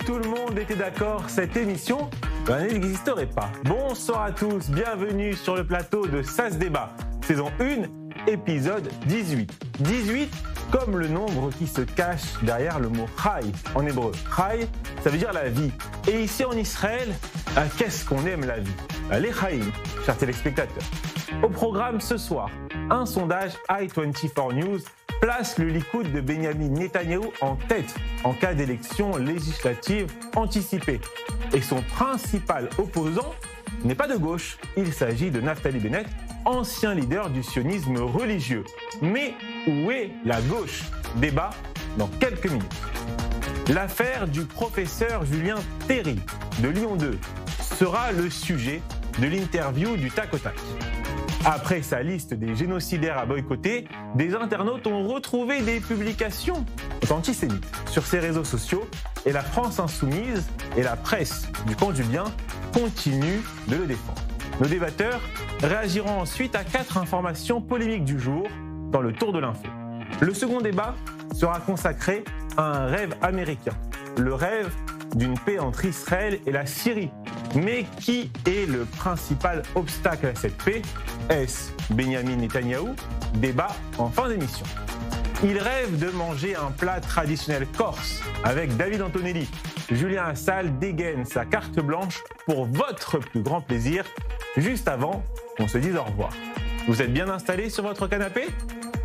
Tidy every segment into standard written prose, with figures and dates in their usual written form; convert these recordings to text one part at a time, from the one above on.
tout le monde était d'accord, cette émission n'existerait pas. Bonsoir à tous, bienvenue sur le plateau de Ça se débat, saison 1, épisode 18. 18 comme le nombre qui se cache derrière le mot Chai en hébreu. Chai, ça veut dire la vie. Et ici en Israël, qu'est-ce qu'on aime la vie? Les Chaim, chers téléspectateurs. Au programme ce soir, un sondage i24 News place le Likoud de Benyamin Netanyahou en tête en cas d'élection législative anticipée. Et son principal opposant n'est pas de gauche, il s'agit de Naftali Bennett, ancien leader du sionisme religieux. Mais où est la gauche? Débat dans quelques minutes. L'affaire du professeur Julien Terry de Lyon 2 sera le sujet de l'interview du Tac au Tac. Après sa liste des génocidaires à boycotter, des internautes ont retrouvé des publications antisémites sur ses réseaux sociaux et la France insoumise et la presse du camp du bien continuent de le défendre. Nos débatteurs réagiront ensuite à 4 informations polémiques du jour dans le Tour de l'info. Le second débat sera consacré à un rêve américain, le rêve d'une paix entre Israël et la Syrie. Mais qui est le principal obstacle à cette paix? Est-ce Benyamin Netanyahou? Débat en fin d'émission. Il rêve de manger un plat traditionnel corse avec David Antonelli. Julien Assal dégaine sa carte blanche pour votre plus grand plaisir, juste avant qu'on se dise au revoir. Vous êtes bien installés sur votre canapé?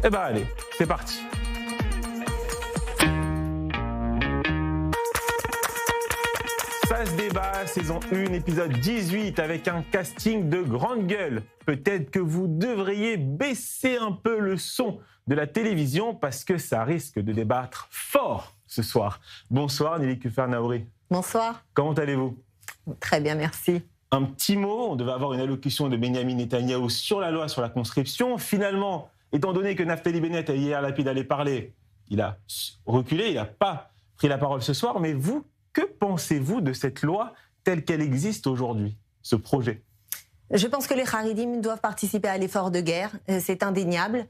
Eh ben allez, c'est parti. Ça se débat, saison 1, épisode 18, avec un casting de grande gueule. Peut-être que vous devriez baisser un peu le son de la télévision parce que ça risque de débattre fort ce soir. Bonsoir Nelly Kufer-Naouri. Bonsoir. Comment allez-vous? Très bien, merci. Un petit mot, on devait avoir une allocution de Benyamin Netanyahou sur la loi sur la conscription. Finalement, étant donné que Naftali Bennett, hier Lapid allait parler, il a reculé, il n'a pas pris la parole ce soir. Mais vous, que pensez-vous de cette loi telle qu'elle existe aujourd'hui, ce projet? Je pense que les Haridim doivent participer à l'effort de guerre, c'est indéniable.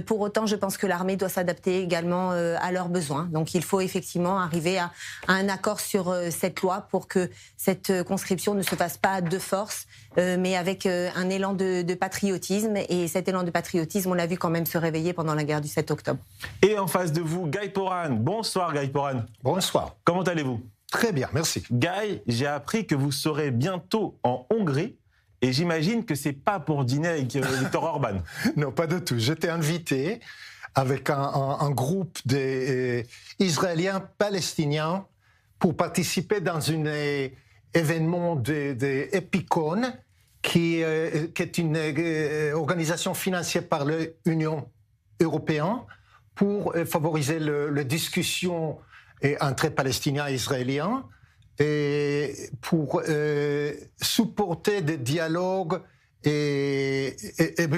Pour autant, je pense que l'armée doit s'adapter également à leurs besoins. Donc il faut effectivement arriver à un accord sur cette loi pour que cette conscription ne se fasse pas de force, mais avec un élan de patriotisme. Et cet élan de patriotisme, on l'a vu quand même se réveiller pendant la guerre du 7 octobre. Et en face de vous, Guy Poran. Bonsoir Guy Poran. Bonsoir. Comment allez-vous? Très bien, merci. Guy, j'ai appris que vous serez bientôt en Hongrie. Et j'imagine que c'est pas pour dîner avec Viktor Orban. Non, pas du tout. J'étais invité avec un groupe d'Israéliens palestiniens pour participer dans un événement de Epicon, qui est une organisation financée par l'Union européenne pour favoriser la discussion entre Palestiniens et Israéliens, et pour supporter des dialogues et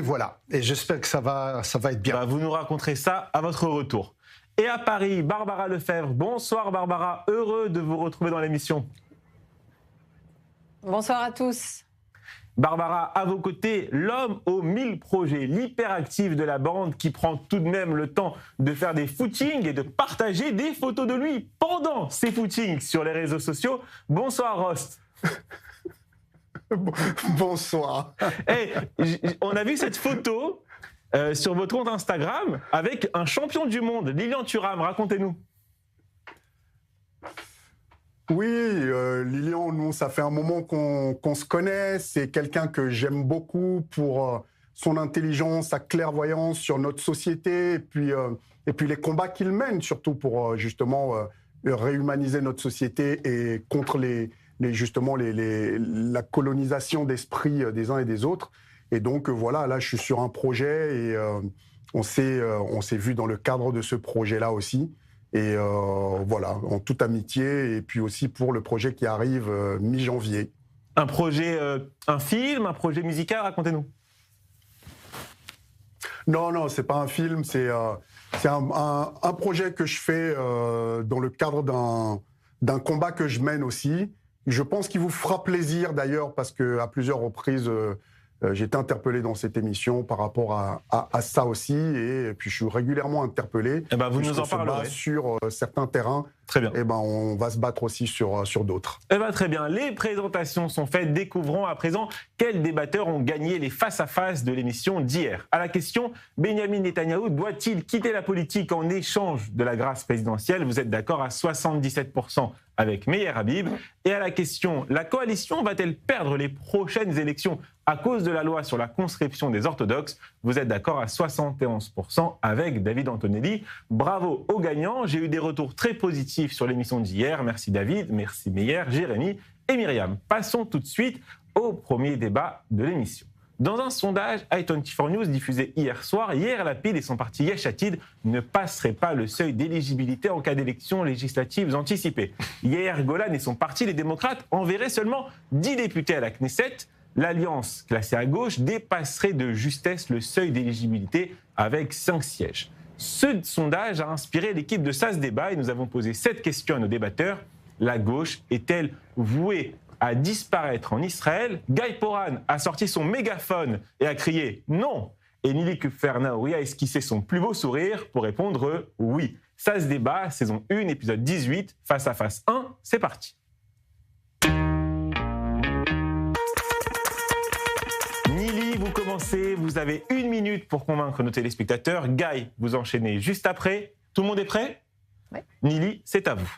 voilà. Et j'espère que ça va être bien. Vous nous raconterez ça à votre retour. Et à Paris, Barbara Lefebvre. Bonsoir Barbara, heureux de vous retrouver dans l'émission. Bonsoir à tous. Barbara, à vos côtés, l'homme aux 1000 projets, l'hyperactif de la bande qui prend tout de même le temps de faire des footings et de partager des photos de lui pendant ses footings sur les réseaux sociaux. Bonsoir Rost. Bonsoir. Hey, on a vu cette photo sur votre compte Instagram avec un champion du monde, Lilian Thuram. Racontez-nous. Oui, Lilian, nous, ça fait un moment qu'on se connaît. C'est quelqu'un que j'aime beaucoup pour son intelligence, sa clairvoyance sur notre société, et puis les combats qu'il mène, surtout pour justement réhumaniser notre société et contre la colonisation d'esprit des uns et des autres. Et donc voilà, là, je suis sur un projet et on s'est vu dans le cadre de ce projet-là aussi. Et voilà, en toute amitié, et puis aussi pour le projet qui arrive mi-janvier. Un projet, un film, un projet musical, racontez-nous. Non, c'est pas un film, c'est un projet que je fais dans le cadre d'un combat que je mène aussi. Je pense qu'il vous fera plaisir d'ailleurs, parce qu'à plusieurs reprises, j'ai été interpellé dans cette émission par rapport à ça aussi, et puis je suis régulièrement interpellé. Vous nous en parlerez. Sur certains terrains Très bien. Et ben, on va se battre aussi sur d'autres. Eh ben, très bien. Les présentations sont faites. Découvrons à présent quels débatteurs ont gagné les face-à-face de l'émission d'hier. À la question, Benyamin Netanyahou doit-il quitter la politique en échange de la grâce présidentielle? Vous êtes d'accord à 77% avec Meir Habib. Et à la question, la coalition va-t-elle perdre les prochaines élections à cause de la loi sur la conscription des orthodoxes? Vous êtes d'accord à 71% avec David Antonelli. Bravo aux gagnants. J'ai eu des retours très positifs sur l'émission d'hier. Merci David, merci Meir, Jérémy et Myriam. Passons tout de suite au premier débat de l'émission. Dans un sondage i24 News diffusé hier soir, Yair Lapid et son parti Yesh Atid ne passeraient pas le seuil d'éligibilité en cas d'élections législatives anticipées. Yair Golan et son parti, les démocrates, enverraient seulement 10 députés à la Knesset. L'alliance classée à gauche dépasserait de justesse le seuil d'éligibilité avec 5 sièges. Ce sondage a inspiré l'équipe de SAS Débat et nous avons posé cette question à nos débatteurs. La gauche est-elle vouée à disparaître en Israël? Guy Poran a sorti son mégaphone et a crié « non ». Et Nili Kufernaoui a esquissé son plus beau sourire pour répondre « oui ». Ça se débat, saison 1, épisode 18, face à face 1, c'est parti. Nili, vous commencez, vous avez 1 minute pour convaincre nos téléspectateurs. Guy, vous enchaînez juste après. Tout le monde est prêt? Oui. Nili, c'est à vous.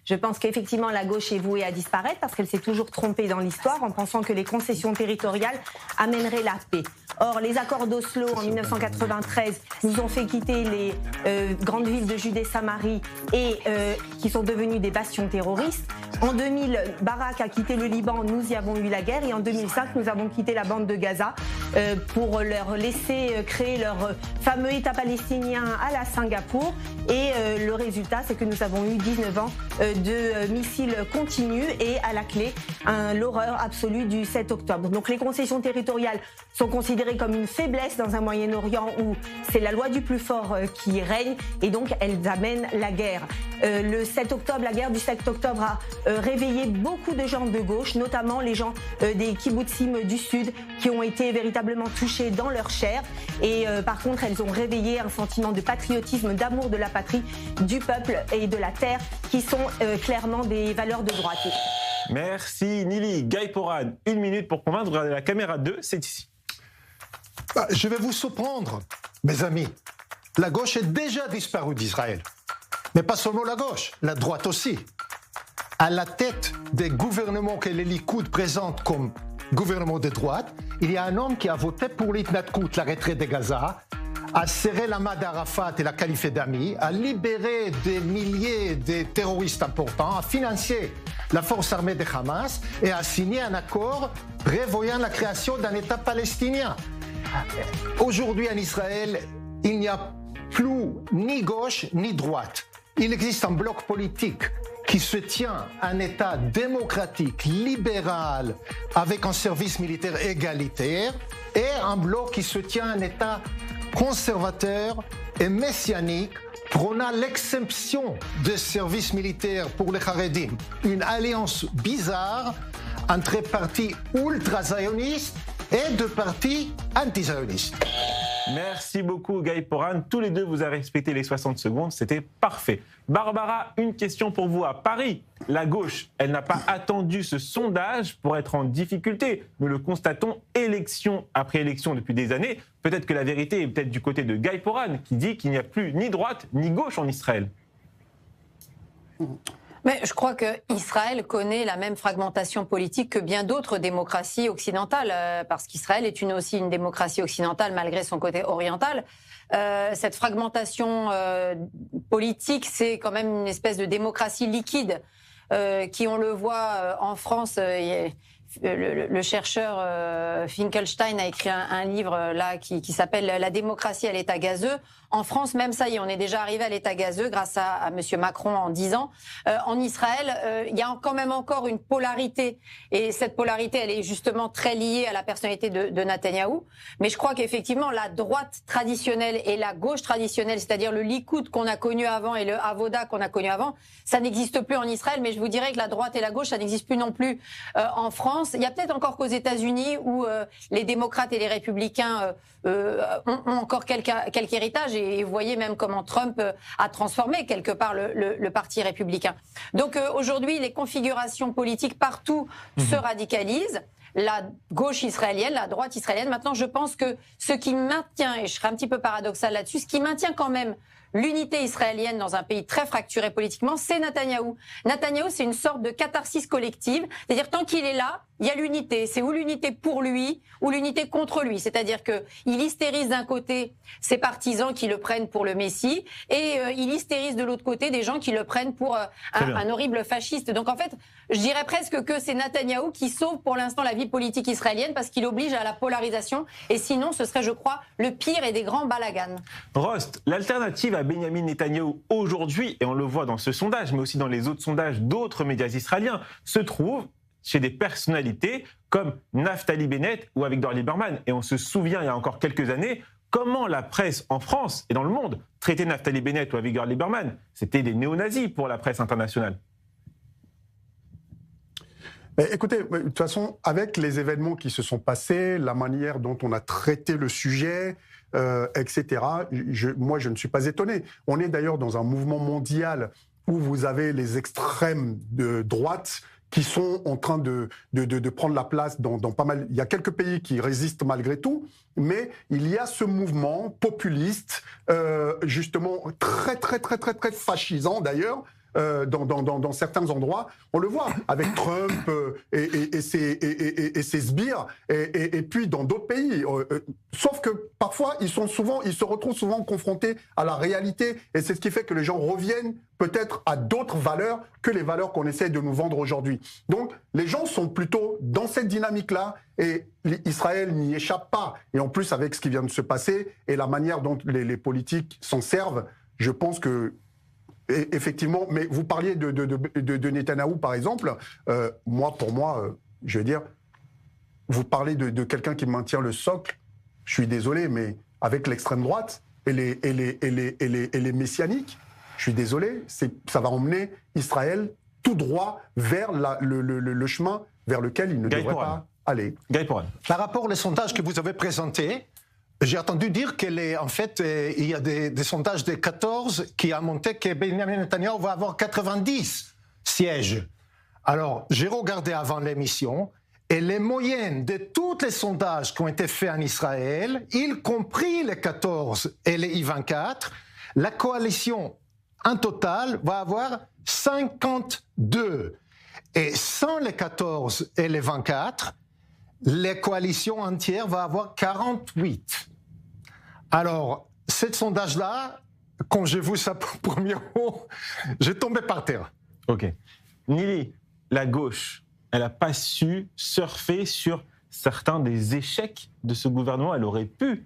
Je pense qu'effectivement, la gauche est vouée à disparaître parce qu'elle s'est toujours trompée dans l'histoire en pensant que les concessions territoriales amèneraient la paix. Or, les accords d'Oslo en 1993 nous ont fait quitter les grandes villes de Judée-Samarie et qui sont devenues des bastions terroristes. En 2000, Barak a quitté le Liban, nous y avons eu la guerre. Et en 2005, nous avons quitté la bande de Gaza pour leur laisser créer leur fameux État palestinien à la Singapour. Et le résultat, c'est que nous avons eu 19 ans de missiles continus et à la clé, l'horreur absolue du 7 octobre. Donc les concessions territoriales sont considérées comme une faiblesse dans un Moyen-Orient où c'est la loi du plus fort qui règne et donc elles amènent la guerre. Le 7 octobre, la guerre du 7 octobre a réveillé beaucoup de gens de gauche, notamment les gens des kibbutzim du Sud qui ont été véritablement touchés dans leur chair. Et par contre, elles ont réveillé un sentiment de patriotisme, d'amour de la patrie, du peuple et de la terre qui sont clairement des valeurs de droite. Merci Nili. Guy Poran, 1 minute pour convaincre. Regardez la caméra 2, c'est ici. Je vais vous surprendre, mes amis. La gauche est déjà disparue d'Israël. Mais pas seulement la gauche, la droite aussi. À la tête des gouvernements que les Likoud présentent comme gouvernement de droite, il y a un homme qui a voté pour l'Itnatkout, la retraite de Gaza, a serré la main d'Arafat et la qualifié d'amis, a libéré des milliers de terroristes importants, a financé la force armée de Hamas et a signé un accord prévoyant la création d'un État palestinien. Aujourd'hui en Israël, il n'y a plus ni gauche ni droite. Il existe un bloc politique qui se tient un État démocratique, libéral, avec un service militaire égalitaire, et un bloc qui se tient un État conservateur et messianique, prônant l'exemption des services militaires pour les Haredim. Une alliance bizarre entre partis ultra-zionistes et de partis anti-zionistes. Merci beaucoup Guy Poran. Tous les deux, vous avez respecté les 60 secondes, c'était parfait. Barbara, une question pour vous. À Paris, la gauche, elle n'a pas attendu ce sondage pour être en difficulté. Nous le constatons élection après élection depuis des années. Peut-être que la vérité est peut-être du côté de Guy Poran, qui dit qu'il n'y a plus ni droite ni gauche en Israël. Mais je crois qu'Israël connaît la même fragmentation politique que bien d'autres démocraties occidentales, parce qu'Israël est aussi une démocratie occidentale malgré son côté oriental. Cette fragmentation politique, c'est quand même une espèce de démocratie liquide qui, on le voit en France, le chercheur Finkelstein a écrit un livre là qui s'appelle « La démocratie à l'état gazeux ». En France, même ça y est, on est déjà arrivé à l'état gazeux grâce à Monsieur Macron en 10 ans. En Israël, il y a quand même encore une polarité. Et cette polarité, elle est justement très liée à la personnalité de Netanyahou. Mais je crois qu'effectivement, la droite traditionnelle et la gauche traditionnelle, c'est-à-dire le Likoud qu'on a connu avant et le Avoda qu'on a connu avant, ça n'existe plus en Israël. Mais je vous dirais que la droite et la gauche, ça n'existe plus non plus en France. France, il y a peut-être encore qu'aux États-Unis où les démocrates et les républicains ont encore quelque héritage, et vous voyez même comment Trump a transformé quelque part le parti républicain. Donc aujourd'hui, les configurations politiques partout se radicalisent. La gauche israélienne, la droite israélienne. Maintenant, je pense que ce qui maintient, et je serai un petit peu paradoxal là-dessus, ce qui maintient quand même l'unité israélienne dans un pays très fracturé politiquement, c'est Netanyahou. Netanyahou, c'est une sorte de catharsis collective. C'est-à-dire, tant qu'il est là, il y a l'unité. C'est ou l'unité pour lui, ou l'unité contre lui. C'est-à-dire qu'il hystérise d'un côté ses partisans qui le prennent pour le Messie, et il hystérise de l'autre côté des gens qui le prennent pour un horrible fasciste. Donc en fait, je dirais presque que c'est Netanyahou qui sauve pour l'instant la vie politique israélienne, parce qu'il oblige à la polarisation. Et sinon, ce serait, je crois, le pire et des grands balagans. Rost, l'alternative à Benyamin Netanyahou aujourd'hui, et on le voit dans ce sondage, mais aussi dans les autres sondages d'autres médias israéliens, se trouve chez des personnalités comme Naftali Bennett ou Avigdor Lieberman. Et on se souvient, il y a encore quelques années, comment la presse en France et dans le monde traitait Naftali Bennett ou Avigdor Lieberman. C'était des néo-nazis pour la presse internationale. Écoutez, de toute façon, avec les événements qui se sont passés, la manière dont on a traité le sujet, etc., moi, je ne suis pas étonné. On est d'ailleurs dans un mouvement mondial où vous avez les extrêmes de droite qui sont en train de prendre la place dans pas mal. Il y a quelques pays qui résistent malgré tout, mais il y a ce mouvement populiste, justement très fascisant d'ailleurs, dans certains endroits. On le voit avec Trump et ses sbires, et puis dans d'autres pays. Sauf que parfois, ils se retrouvent souvent confrontés à la réalité, et c'est ce qui fait que les gens reviennent peut-être à d'autres valeurs que les valeurs qu'on essaie de nous vendre aujourd'hui. Donc, les gens sont plutôt dans cette dynamique-là, et Israël n'y échappe pas. Et en plus, avec ce qui vient de se passer et la manière dont les politiques s'en servent, je pense que effectivement, mais vous parliez de Netanyahou, par exemple. Pour moi, je veux dire, vous parlez de quelqu'un qui maintient le socle. Je suis désolé, mais avec l'extrême droite et les messianiques, je suis désolé, ça va emmener Israël tout droit vers le chemin vers lequel il ne devrait pas aller. Par rapport aux sondages que vous avez présentés, j'ai entendu dire qu'en fait, il y a des sondages de 14 qui ont montré que Benjamin Netanyahu va avoir 90 sièges. Alors, j'ai regardé avant l'émission, et les moyennes de tous les sondages qui ont été faits en Israël, y compris les 14 et les I-24, la coalition en total va avoir 52. Et sans les 14 et les 24, les coalitions entières vont avoir 48. Alors, ce sondage-là, quand j'ai vu ça pour le premier mot, j'ai tombé par terre. Ok. Nili, la gauche, elle n'a pas su surfer sur certains des échecs de ce gouvernement. Elle aurait pu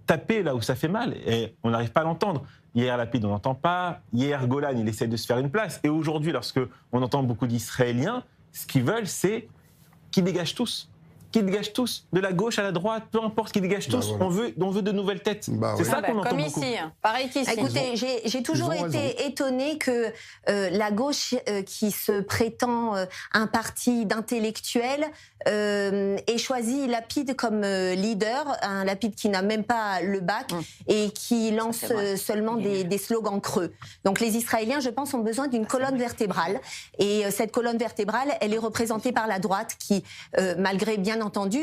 taper là où ça fait mal, et on n'arrive pas à l'entendre. Yair Lapid, on n'entend pas. Yair Golan, il essaie de se faire une place. Et aujourd'hui, lorsque on entend beaucoup d'Israéliens, ce qu'ils veulent, c'est qu'ils dégagent tous. Qu'ils dégagent tous, de la gauche à la droite, peu importe, qu'ils dégagent tous. Voilà. On veut de nouvelles têtes. C'est ça qu'on entend comme beaucoup. ici, pareil qu'ici. Écoutez, j'ai toujours été étonnée que la gauche qui se prétend un parti d'intellectuels ait choisi Lapid comme leader, un Lapid qui n'a même pas le bac et qui lance seulement des slogans creux. Donc les Israéliens, je pense, ont besoin d'une colonne vertébrale. Et cette colonne vertébrale, elle est représentée par la droite qui, malgré bien entendu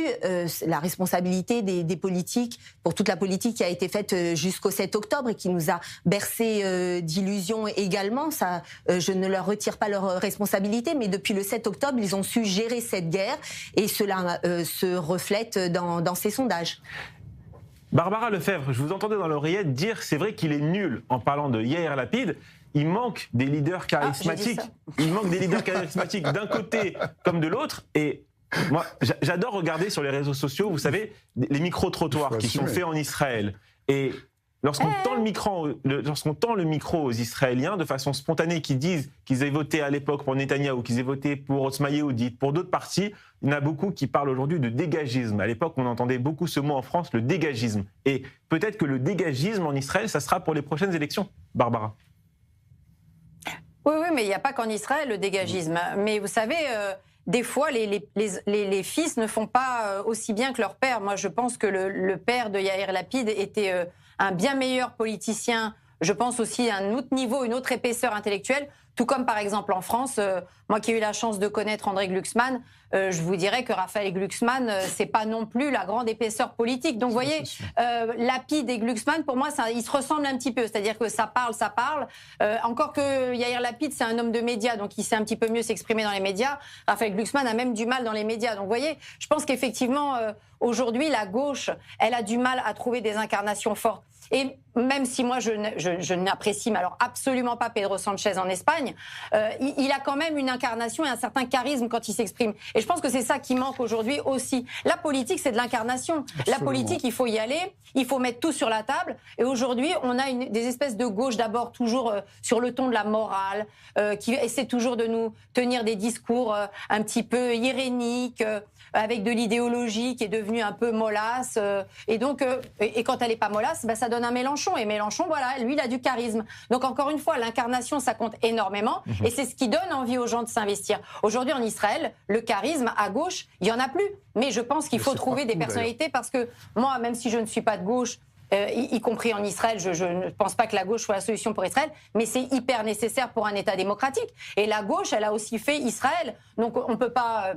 la responsabilité des politiques pour toute la politique qui a été faite jusqu'au 7 octobre et qui nous a bercé d'illusions également. Ça, je ne leur retire pas leur responsabilité, mais depuis le 7 octobre, ils ont su gérer cette guerre et cela se reflète dans ces sondages. Barbara Lefebvre, je vous entendais dans l'oreillette dire c'est vrai qu'il est nul en parlant de Yair Lapid. Il manque des leaders charismatiques. Il manque des leaders charismatiques d'un côté comme de l'autre. Et moi, j'adore regarder sur les réseaux sociaux, vous savez, les micro-trottoirs qui sont faits en Israël. Et lorsqu'on tend le micro aux Israéliens de façon spontanée, qui disent qu'ils aient voté à l'époque pour Netanyahou, qu'ils aient voté pour Otzma Yehudit, pour d'autres partis, il y en a beaucoup qui parlent aujourd'hui de dégagisme. À l'époque, on entendait beaucoup ce mot en France, le dégagisme. Et peut-être que le dégagisme en Israël, ça sera pour les prochaines élections. Barbara. Oui, mais il n'y a pas qu'en Israël le dégagisme. Mais vous savez... des fois, les fils ne font pas aussi bien que leur père. Moi, je pense que le père de Yair Lapid était un bien meilleur politicien. Je pense aussi à un autre niveau, une autre épaisseur intellectuelle. Tout comme, par exemple, en France, moi qui ai eu la chance de connaître André Glucksmann, je vous dirais que Raphaël Glucksmann, c'est pas non plus la grande épaisseur politique. Donc, vous voyez, Lapid et Glucksmann, pour moi, ils se ressemblent un petit peu. C'est-à-dire que ça parle. Encore que Yair Lapid, c'est un homme de médias, donc il sait un petit peu mieux s'exprimer dans les médias. Raphaël Glucksmann a même du mal dans les médias. Donc, vous voyez, je pense qu'effectivement, aujourd'hui, la gauche, elle a du mal à trouver des incarnations fortes. Et même si moi, je n'apprécie alors absolument pas Pedro Sanchez en Espagne, il a quand même une incarnation et un certain charisme quand il s'exprime. Et je pense que c'est ça qui manque aujourd'hui aussi. La politique, c'est de l'incarnation. La politique, il faut y aller, il faut mettre tout sur la table. Et aujourd'hui, on a des espèces de gauche d'abord toujours sur le ton de la morale, qui essaie toujours de nous tenir des discours un petit peu iréniques, avec de l'idéologie qui est devenue un peu mollasse. Et donc, et quand elle n'est pas mollasse, ça donne un Mélenchon. Et Mélenchon, voilà, lui, il a du charisme. Donc, encore une fois, l'incarnation, ça compte énormément. Et c'est ce qui donne envie aux gens de s'investir. Aujourd'hui, en Israël, le charisme à gauche, il n'y en a plus. Mais je pense qu'il faut trouver des personnalités parce que moi, même si je ne suis pas de gauche, y compris en Israël, je ne pense pas que la gauche soit la solution pour Israël, mais c'est hyper nécessaire pour un État démocratique. Et la gauche, elle a aussi fait Israël. Donc, on ne peut pas...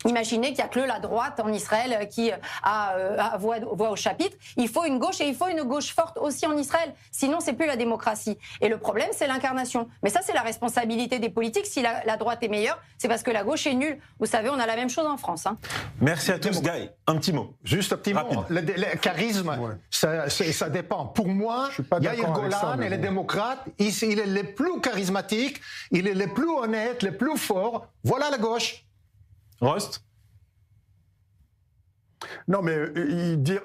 Imaginez qu'il n'y a que la droite en Israël qui a voix au chapitre. Il faut une gauche et il faut une gauche forte aussi en Israël. Sinon, c'est plus la démocratie. Et le problème, c'est l'incarnation. Mais ça, c'est la responsabilité des politiques. Si la droite est meilleure, c'est parce que la gauche est nulle. Vous savez, on a la même chose en France. Hein. Merci à tous. Guy, un petit mot. Juste un petit mot. Rapide. Le charisme, ça dépend. Pour moi, Yair Golan et les démocrates, il est le plus charismatique, il est le plus honnête, le plus fort. Voilà la gauche. Rost? Non, mais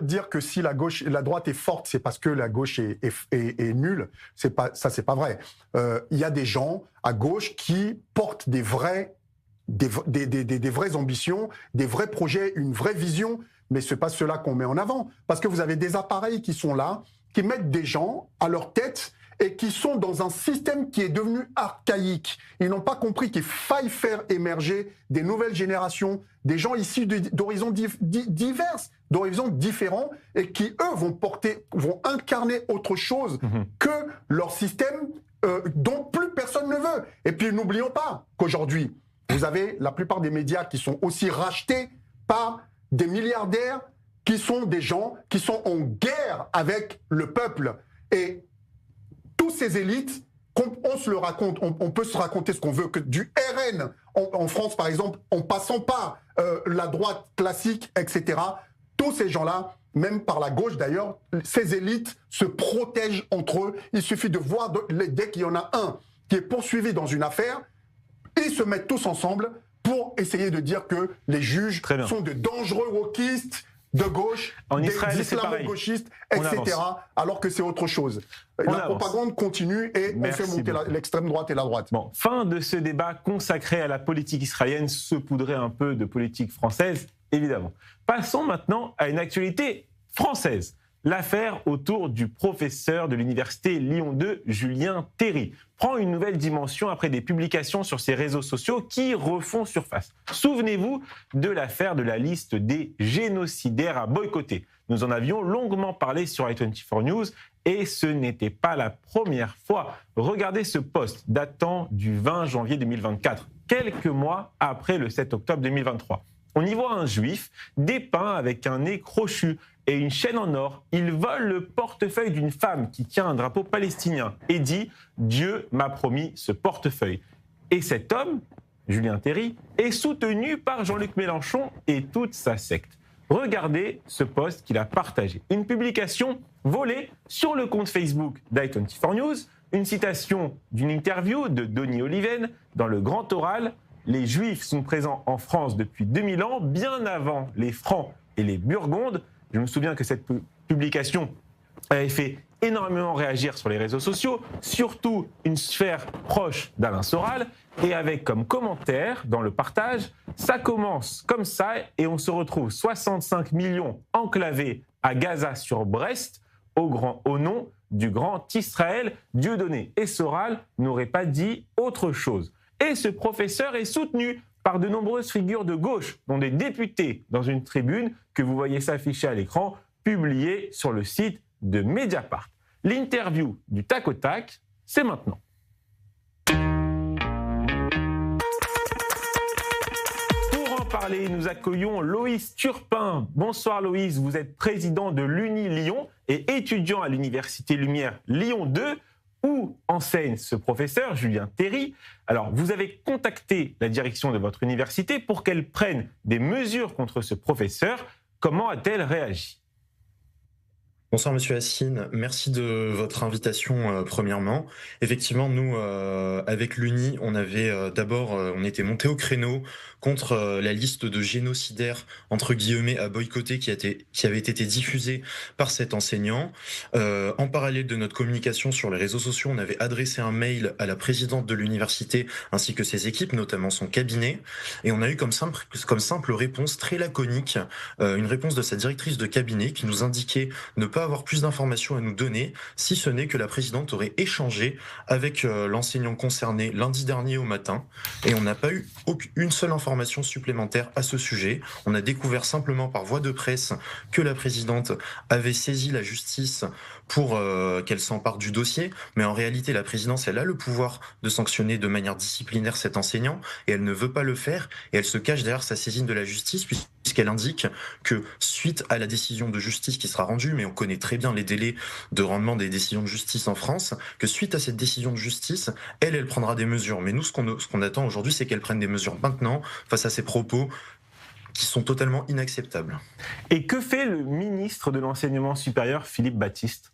dire que si la droite est forte, c'est parce que la gauche est nulle, c'est pas vrai. Il y a des gens à gauche qui portent des vraies ambitions, des vrais projets, une vraie vision, mais c'est pas cela qu'on met en avant. Parce que vous avez des appareils qui sont là, qui mettent des gens à leur tête et qui sont dans un système qui est devenu archaïque. Ils n'ont pas compris qu'il faille faire émerger des nouvelles générations, des gens issus d'horizons divers, d'horizons différents, et qui, eux, vont incarner autre chose que leur système dont plus personne ne veut. Et puis, n'oublions pas qu'aujourd'hui, vous avez la plupart des médias qui sont aussi rachetés par des milliardaires qui sont des gens qui sont en guerre avec le peuple. Et tous ces élites, on se le raconte, on peut se raconter ce qu'on veut, que du RN en France, par exemple, en passant par la droite classique, etc., tous ces gens-là, même par la gauche d'ailleurs, ces élites se protègent entre eux. Il suffit de voir, dès qu'il y en a un qui est poursuivi dans une affaire, ils se mettent tous ensemble pour essayer de dire que les juges sont de dangereux wokistes, de gauche, des islamo-gauchistes, etc., alors que c'est autre chose. La propagande continue et on fait monter l'extrême droite et la droite. Bon, fin de ce débat consacré à la politique israélienne, saupoudré un peu de politique française, évidemment. Passons maintenant à une actualité française. L'affaire autour du professeur de l'université Lyon 2, Julien Terry, prend une nouvelle dimension après des publications sur ses réseaux sociaux qui refont surface. Souvenez-vous de l'affaire de la liste des génocidaires à boycotter. Nous en avions longuement parlé sur i24 News et ce n'était pas la première fois. Regardez ce post datant du 20 janvier 2024, quelques mois après le 7 octobre 2023. On y voit un juif dépeint avec un nez crochu et une chaîne en or. Il vole le portefeuille d'une femme qui tient un drapeau palestinien et dit « Dieu m'a promis ce portefeuille ». Et cet homme, Julien Terry, est soutenu par Jean-Luc Mélenchon et toute sa secte. Regardez ce post qu'il a partagé. Une publication volée sur le compte Facebook d'i24 News, une citation d'une interview de Donny Oliven dans le Grand Oral. Les Juifs sont présents en France depuis 2000 ans, bien avant les Francs et les Burgondes. Je me souviens que cette publication avait fait énormément réagir sur les réseaux sociaux, surtout une sphère proche d'Alain Soral, et avec comme commentaire dans le partage, ça commence comme ça et on se retrouve 65 millions enclavés à Gaza sur Brest au nom du grand Israël. Dieudonné et Soral n'auraient pas dit autre chose. Et ce professeur est soutenu par de nombreuses figures de gauche, dont des députés, dans une tribune que vous voyez s'afficher à l'écran, publiée sur le site de Mediapart. L'interview du tac au tac, c'est maintenant. Pour en parler, nous accueillons Loïs Turpin. Bonsoir Loïs, vous êtes président de l'Uni Lyon et étudiant à l'Université Lumière Lyon 2, où enseigne ce professeur, Julien Terry. Alors, vous avez contacté la direction de votre université pour qu'elle prenne des mesures contre ce professeur. Comment a-t-elle réagi ? Bonsoir Monsieur Hassine, merci de votre invitation premièrement. Effectivement, nous, avec l'Uni, on avait on était monté au créneau contre la liste de génocidaires, entre guillemets, à boycotter qui avait été diffusée par cet enseignant. En parallèle de notre communication sur les réseaux sociaux, on avait adressé un mail à la présidente de l'université ainsi que ses équipes, notamment son cabinet, et on a eu comme simple réponse très laconique, une réponse de sa directrice de cabinet qui nous indiquait ne pas avoir plus d'informations à nous donner, si ce n'est que la présidente aurait échangé avec l'enseignant concerné lundi dernier au matin, et on n'a pas eu une seule information supplémentaire à ce sujet. On a découvert simplement par voie de presse que la présidente avait saisi la justice pour qu'elle s'empare du dossier, mais en réalité la présidence, elle a le pouvoir de sanctionner de manière disciplinaire cet enseignant, et elle ne veut pas le faire, et elle se cache derrière sa saisine de la justice, puisqu'elle indique que suite à la décision de justice qui sera rendue, mais on connaît très bien les délais de rendement des décisions de justice en France, que suite à cette décision de justice, elle prendra des mesures. Mais nous, ce qu'on attend aujourd'hui, c'est qu'elle prenne des mesures maintenant face à ces propos qui sont totalement inacceptables. Et que fait le ministre de l'Enseignement supérieur, Philippe Baptiste ?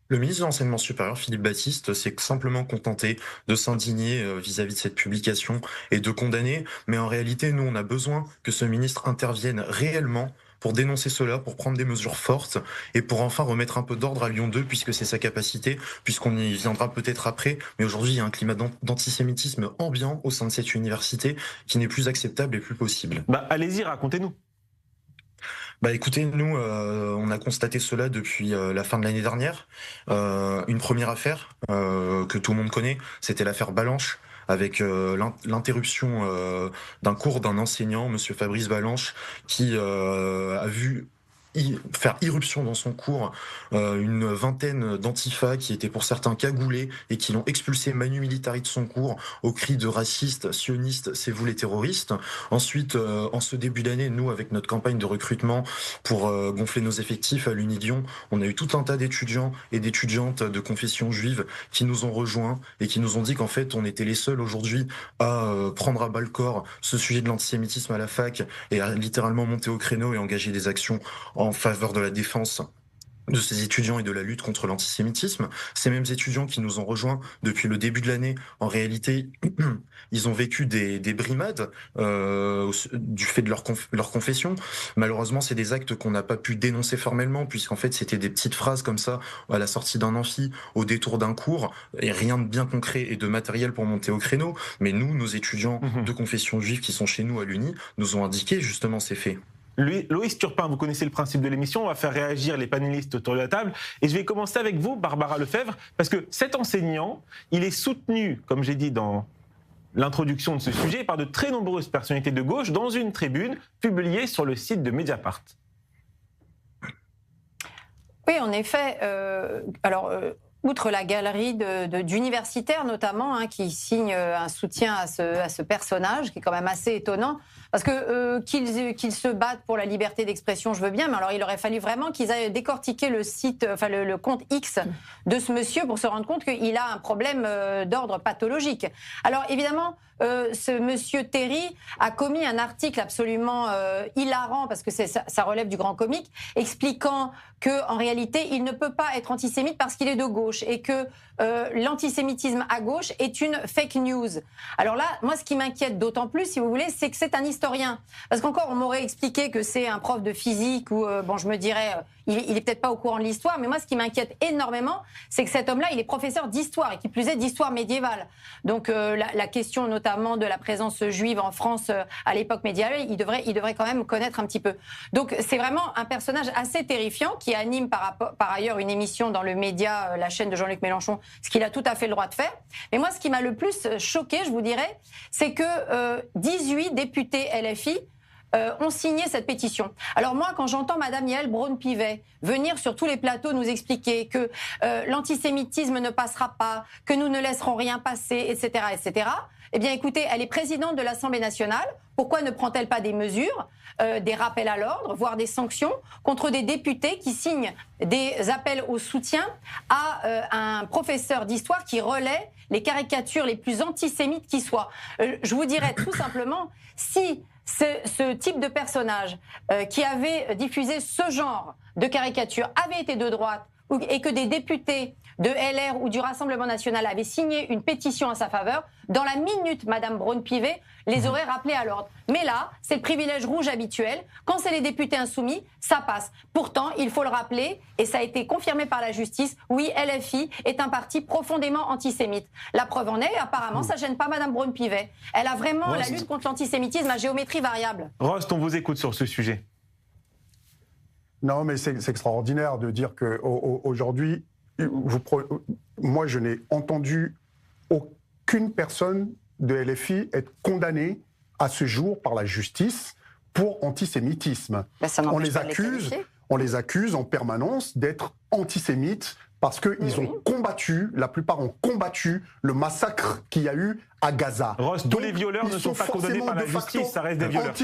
Le ministre de l'Enseignement supérieur, Philippe Baptiste, s'est simplement contenté de s'indigner vis-à-vis de cette publication et de condamner. Mais en réalité, nous, on a besoin que ce ministre intervienne réellement pour dénoncer cela, pour prendre des mesures fortes et pour enfin remettre un peu d'ordre à Lyon 2, puisque c'est sa capacité, puisqu'on y viendra peut-être après. Mais aujourd'hui, il y a un climat d'antisémitisme ambiant au sein de cette université qui n'est plus acceptable et plus possible. Allez-y, racontez-nous. Écoutez, nous, on a constaté cela depuis la fin de l'année dernière. Une première affaire que tout le monde connaît, c'était l'affaire Balanche, avec l'interruption d'un cours d'un enseignant, Monsieur Fabrice Balanche, qui a vu faire irruption dans son cours une vingtaine d'antifas qui étaient pour certains cagoulés et qui l'ont expulsé manu militari de son cours au cri de racistes, sionistes, c'est vous les terroristes. Ensuite, en ce début d'année, nous, avec notre campagne de recrutement pour gonfler nos effectifs à l'Uni Lyon, on a eu tout un tas d'étudiants et d'étudiantes de confession juive qui nous ont rejoints et qui nous ont dit qu'en fait, on était les seuls aujourd'hui à prendre à bas le corps ce sujet de l'antisémitisme à la fac et à littéralement monter au créneau et engager des actions en faveur de la défense de ces étudiants et de la lutte contre l'antisémitisme. Ces mêmes étudiants qui nous ont rejoints depuis le début de l'année, en réalité, ils ont vécu des brimades du fait de leur confession. Malheureusement, c'est des actes qu'on n'a pas pu dénoncer formellement, puisqu'en fait, c'était des petites phrases comme ça, à la sortie d'un amphi, au détour d'un cours, et rien de bien concret et de matériel pour monter au créneau. Mais nous, nos étudiants de confession juive qui sont chez nous à l'Uni, nous ont indiqué justement ces faits. Loïs Turpin, vous connaissez le principe de l'émission, on va faire réagir les panélistes autour de la table. Et je vais commencer avec vous, Barbara Lefebvre, parce que cet enseignant, il est soutenu, comme j'ai dit dans l'introduction de ce sujet, par de très nombreuses personnalités de gauche dans une tribune publiée sur le site de Mediapart. Oui, en effet. Outre la galerie d'universitaires notamment, qui signent un soutien à ce personnage, qui est quand même assez étonnant, parce que qu'ils se battent pour la liberté d'expression, je veux bien, mais alors il aurait fallu vraiment qu'ils aillent décortiquer le site, le compte X de ce monsieur pour se rendre compte qu'il a un problème d'ordre pathologique. Alors évidemment, ce monsieur Terry a commis un article absolument hilarant, parce que ça relève du grand comique, expliquant qu'en réalité, il ne peut pas être antisémite parce qu'il est de gauche et que l'antisémitisme à gauche est une fake news. Alors là, moi, ce qui m'inquiète d'autant plus, si vous voulez, c'est que c'est un historien. Parce qu'encore, on m'aurait expliqué que c'est un prof de physique ou, je me dirais, il est peut-être pas au courant de l'histoire, mais moi, ce qui m'inquiète énormément, c'est que cet homme-là, il est professeur d'histoire et qui plus est d'histoire médiévale. Donc la question notamment notamment de la présence juive en France à l'époque médiévale, il devrait quand même connaître un petit peu. Donc c'est vraiment un personnage assez terrifiant qui anime par ailleurs une émission dans le média, la chaîne de Jean-Luc Mélenchon, ce qu'il a tout à fait le droit de faire. Mais moi, ce qui m'a le plus choqué, je vous dirais, c'est que 18 députés LFI ont signé cette pétition. Alors moi, quand j'entends Madame Yael Braun-Pivet venir sur tous les plateaux nous expliquer que l'antisémitisme ne passera pas, que nous ne laisserons rien passer, etc., etc., eh bien écoutez, elle est présidente de l'Assemblée nationale. Pourquoi ne prend-elle pas des mesures, des rappels à l'ordre, voire des sanctions contre des députés qui signent des appels au soutien à un professeur d'histoire qui relaie les caricatures les plus antisémites qui soient? Je vous dirais tout simplement, si ce type de personnage qui avait diffusé ce genre de caricature avait été de droite et que des députés de LR ou du Rassemblement national avaient signé une pétition à sa faveur, dans la minute, Madame Braun-Pivet les aurait rappelés à l'ordre. Mais là, c'est le privilège rouge habituel. Quand c'est les députés insoumis, ça passe. Pourtant, il faut le rappeler, et ça a été confirmé par la justice, oui, LFI est un parti profondément antisémite. La preuve en est, apparemment, ça gêne pas Madame Braun-Pivet. Elle a vraiment la lutte contre l'antisémitisme à géométrie variable. Rost, on vous écoute sur ce sujet. Non, mais c'est extraordinaire de dire qu'aujourd'hui, moi, je n'ai entendu aucune personne de LFI être condamnée à ce jour par la justice pour antisémitisme. On les accuse en permanence d'être antisémites parce qu'ils ont combattu, la plupart ont combattu le massacre qu'il y a eu à Gaza. Ross, tous les violeurs ne sont pas condamnés par la justice, ça reste des violeurs.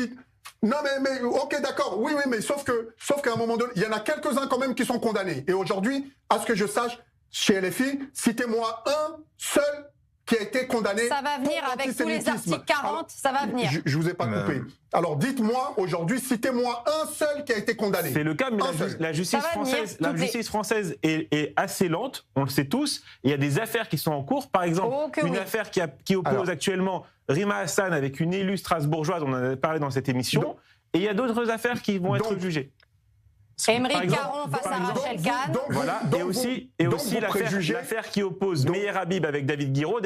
Non mais ok d'accord, oui mais sauf qu'à un moment donné, il y en a quelques-uns quand même qui sont condamnés. Et aujourd'hui, à ce que je sache, chez LFI, citez-moi un seul qui a été condamné. Ça va venir avec tous les articles 40, alors, ça va venir. Je vous ai pas coupé. Alors dites-moi aujourd'hui, citez-moi un seul qui a été condamné. C'est le cas, mais la justice française est assez lente, on le sait tous. Il y a des affaires qui sont en cours. Par exemple, affaire qui oppose actuellement Rima Hassan avec une élue strasbourgeoise, on en a parlé dans cette émission. Et il y a d'autres affaires qui vont être jugées. Émeric Caron face à Rachel Kahn. Voilà, et aussi l'affaire qui oppose Meir Habib avec David Guiraud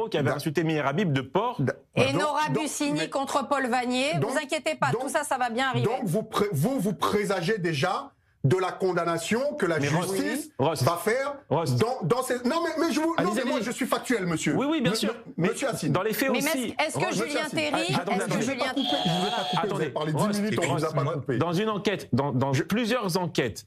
qui avait insulté Meir Habib de porc. Et Nora Bussini contre Paul Vanier. Ne vous inquiétez pas, tout ça va bien arriver. Donc vous présagez déjà de la condamnation que la justice va faire dans ces... Non, mais moi, je suis factuel, monsieur. Oui, bien sûr. Monsieur Assine. Dans les faits mais aussi... Est-ce que Julien Terry... Je ne vous ai pas coupé. Vous avez parlé 10 minutes, on ne vous a pas coupé. Dans une enquête, dans plusieurs enquêtes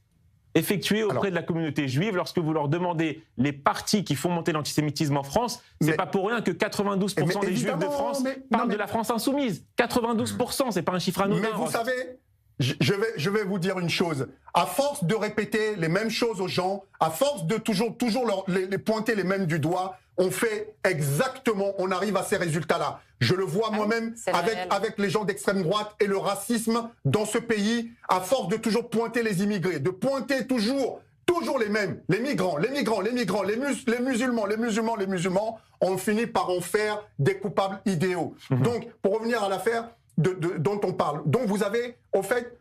effectuées auprès de la communauté juive, lorsque vous leur demandez les partis qui font monter l'antisémitisme en France, c'est pas pour rien que 92% des juifs de France parlent de la France insoumise. 92%, c'est pas un chiffre anodin. Mais vous savez... Je vais vous dire une chose. À force de répéter les mêmes choses aux gens, à force de toujours les pointer les mêmes du doigt, on fait exactement, on arrive à ces résultats-là. Je le vois moi-même avec les gens d'extrême droite et le racisme dans ce pays, à force de toujours pointer les immigrés, de pointer toujours les mêmes, les migrants, les musulmans, on finit par en faire des coupables idéaux. Donc, pour revenir à l'affaire dont on parle. Donc vous avez, au fait,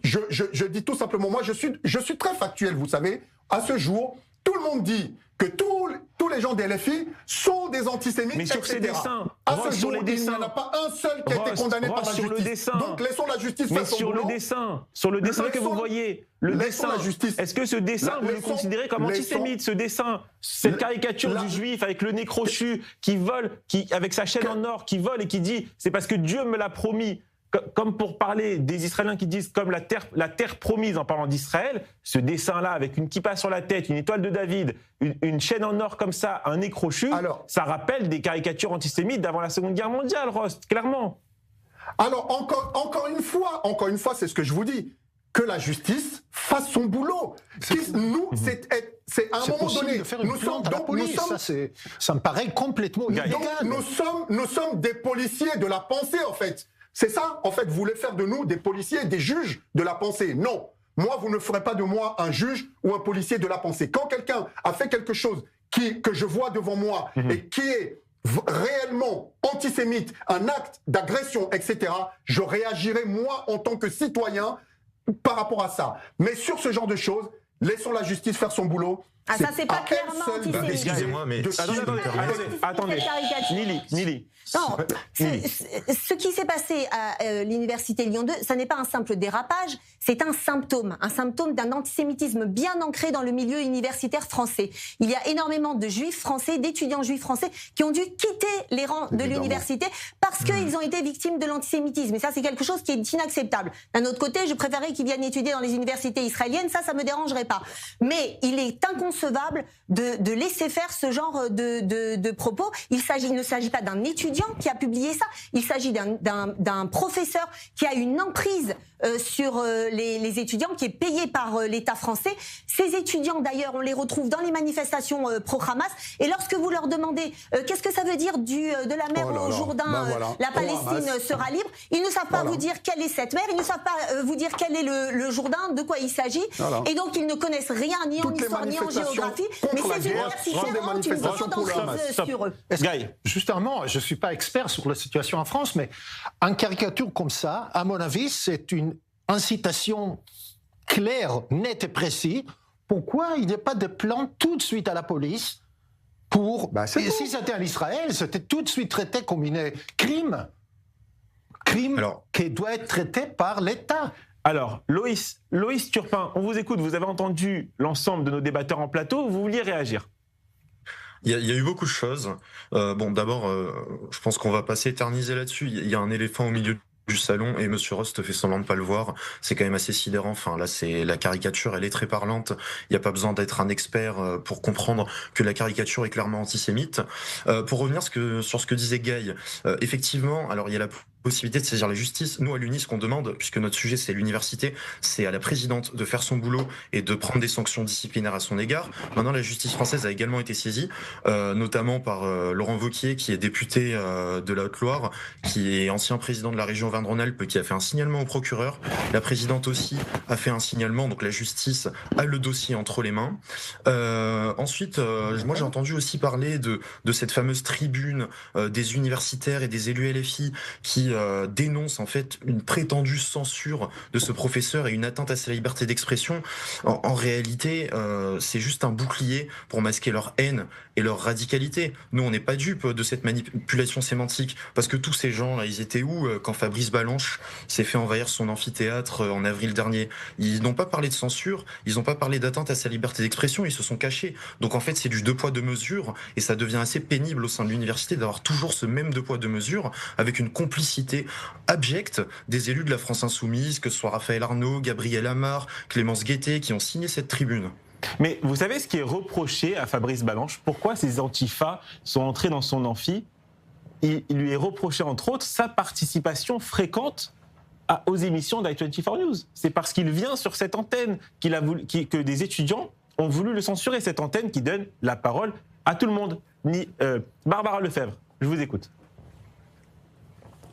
je dis tout simplement, moi je suis très factuel, vous savez. À ce jour, tout le monde dit que tous les gens des LFI sont des antisémites, mais sur etc. Ces dessins, à ce jour, il n'y en a pas un seul qui a été condamné par la justice. Donc laissons la justice faire son boulot. Sur le dessin que vous voyez, est-ce que ce dessin, vous le considérez comme antisémite, ce dessin, cette caricature du juif avec le nez crochu, qui vole, avec sa chaîne en or, qui vole et qui dit « c'est parce que Dieu me l'a promis ». Comme pour parler des Israéliens qui disent comme la terre promise en parlant d'Israël, ce dessin-là avec une kippa sur la tête, une étoile de David, une chaîne en or comme ça, un nez crochu, ça rappelle des caricatures antisémites d'avant la Seconde Guerre mondiale, Rost, clairement. Alors encore une fois, c'est ce que je vous dis, que la justice fasse son boulot. Nous, c'est à un moment donné, ça me paraît complètement illégal. Nous sommes des policiers de la pensée, en fait. C'est ça, en fait, vous voulez faire de nous des policiers, des juges de la pensée. Non, moi, vous ne ferez pas de moi un juge ou un policier de la pensée. Quand quelqu'un a fait quelque chose que je vois devant moi et qui est réellement antisémite, un acte d'agression, etc., je réagirai, moi, en tant que citoyen, par rapport à ça. Mais sur ce genre de choses, laissons la justice faire son boulot. Ah, ça, c'est pas clairement antisémite. Excusez-moi, mais... Attendez. Nili. Non, ce qui s'est passé à l'université Lyon 2, ça n'est pas un simple dérapage, c'est un symptôme d'un antisémitisme bien ancré dans le milieu universitaire français. Il y a énormément de juifs français, d'étudiants juifs français qui ont dû quitter les rangs de l'université parce qu'ils ont été victimes de l'antisémitisme. Et ça, c'est quelque chose qui est inacceptable. D'un autre côté, je préférerais qu'ils viennent étudier dans les universités israéliennes, ça me dérangerait pas. Mais il est inconcevable de laisser faire ce genre de propos. Il ne s'agit pas d'un étudiant qui a publié ça, il s'agit d'un professeur qui a une emprise sur les étudiants, qui est payé par l'État français. Ces étudiants, d'ailleurs, on les retrouve dans les manifestations pro-Hamas. Et lorsque vous leur demandez qu'est-ce que ça veut dire de la mer au Jourdain, la Palestine sera libre, ils ne savent pas vous dire quelle est cette mer, ils ne savent pas vous dire quel est le Jourdain, de quoi il s'agit. Et donc, ils ne connaissent rien ni en histoire ni en géographie. Mais ces universitaires ont une grande emprise sur eux. Justement, je ne suis pas expert sur la situation en France, mais en caricature comme ça, à mon avis, c'est une incitation claire, nette et précise. Pourquoi il n'y a pas de plan tout de suite à la police pour... et si c'était en Israël, c'était tout de suite traité comme un crime. Qui doit être traité par l'État. Alors, Loïs Turpin, on vous écoute, vous avez entendu l'ensemble de nos débatteurs en plateau, vous vouliez réagir? Il y a eu beaucoup de choses. D'abord, je pense qu'on va pas s'éterniser là-dessus. Il y a un éléphant au milieu du salon et Monsieur Rost fait semblant de pas le voir. C'est quand même assez sidérant. Enfin, là, c'est la caricature, elle est très parlante. Il n'y a pas besoin d'être un expert pour comprendre que la caricature est clairement antisémite. Pour revenir sur ce que disait Guy, effectivement, alors il y a la possibilité de saisir la justice. Nous, à l'UNI, ce qu'on demande, puisque notre sujet c'est l'université, c'est à la présidente de faire son boulot et de prendre des sanctions disciplinaires à son égard. Maintenant, la justice française a également été saisie, notamment par Laurent Wauquiez, qui est député de la Haute-Loire, qui est ancien président de la région Auvergne-Rhône-Alpes, qui a fait un signalement au procureur. La présidente aussi a fait un signalement, donc la justice a le dossier entre les mains. Ensuite, moi j'ai entendu aussi parler de cette fameuse tribune des universitaires et des élus LFI qui dénonce en fait une prétendue censure de ce professeur et une atteinte à sa liberté d'expression. En réalité, c'est juste un bouclier pour masquer leur haine et leur radicalité. Nous, on n'est pas dupes de cette manipulation sémantique, parce que tous ces gens-là, ils étaient où quand Fabrice Balanche s'est fait envahir son amphithéâtre en avril dernier? Ils n'ont pas parlé de censure, ils n'ont pas parlé d'atteinte à sa liberté d'expression, ils se sont cachés. Donc en fait, c'est du deux poids deux mesures, et ça devient assez pénible au sein de l'université d'avoir toujours ce même deux poids deux mesures, avec une complicité abjecte des élus de la France Insoumise, que ce soit Raphaël Arnaud, Gabriel Amar, Clémence Guettet, qui ont signé cette tribune. Mais vous savez ce qui est reproché à Fabrice Balanche? Pourquoi ces antifas sont entrés dans son amphi? Il lui est reproché, entre autres, sa participation fréquente aux émissions d'i24 News. C'est parce qu'il vient sur cette antenne que des étudiants ont voulu le censurer, cette antenne qui donne la parole à tout le monde. Barbara Lefebvre, je vous écoute.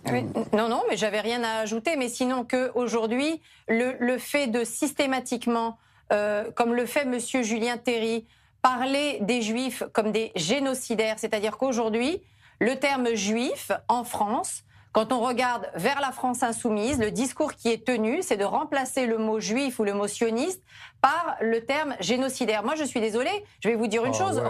Oui, non, mais j'avais rien à ajouter. Mais sinon qu'aujourd'hui, le fait de systématiquement, comme le fait Monsieur Julien Terry, parler des Juifs comme des génocidaires, c'est-à-dire qu'aujourd'hui, le terme juif en France, quand on regarde vers la France insoumise, le discours qui est tenu, c'est de remplacer le mot juif ou le mot sioniste par le terme génocidaire. Moi, je suis désolée, je vais vous dire une chose.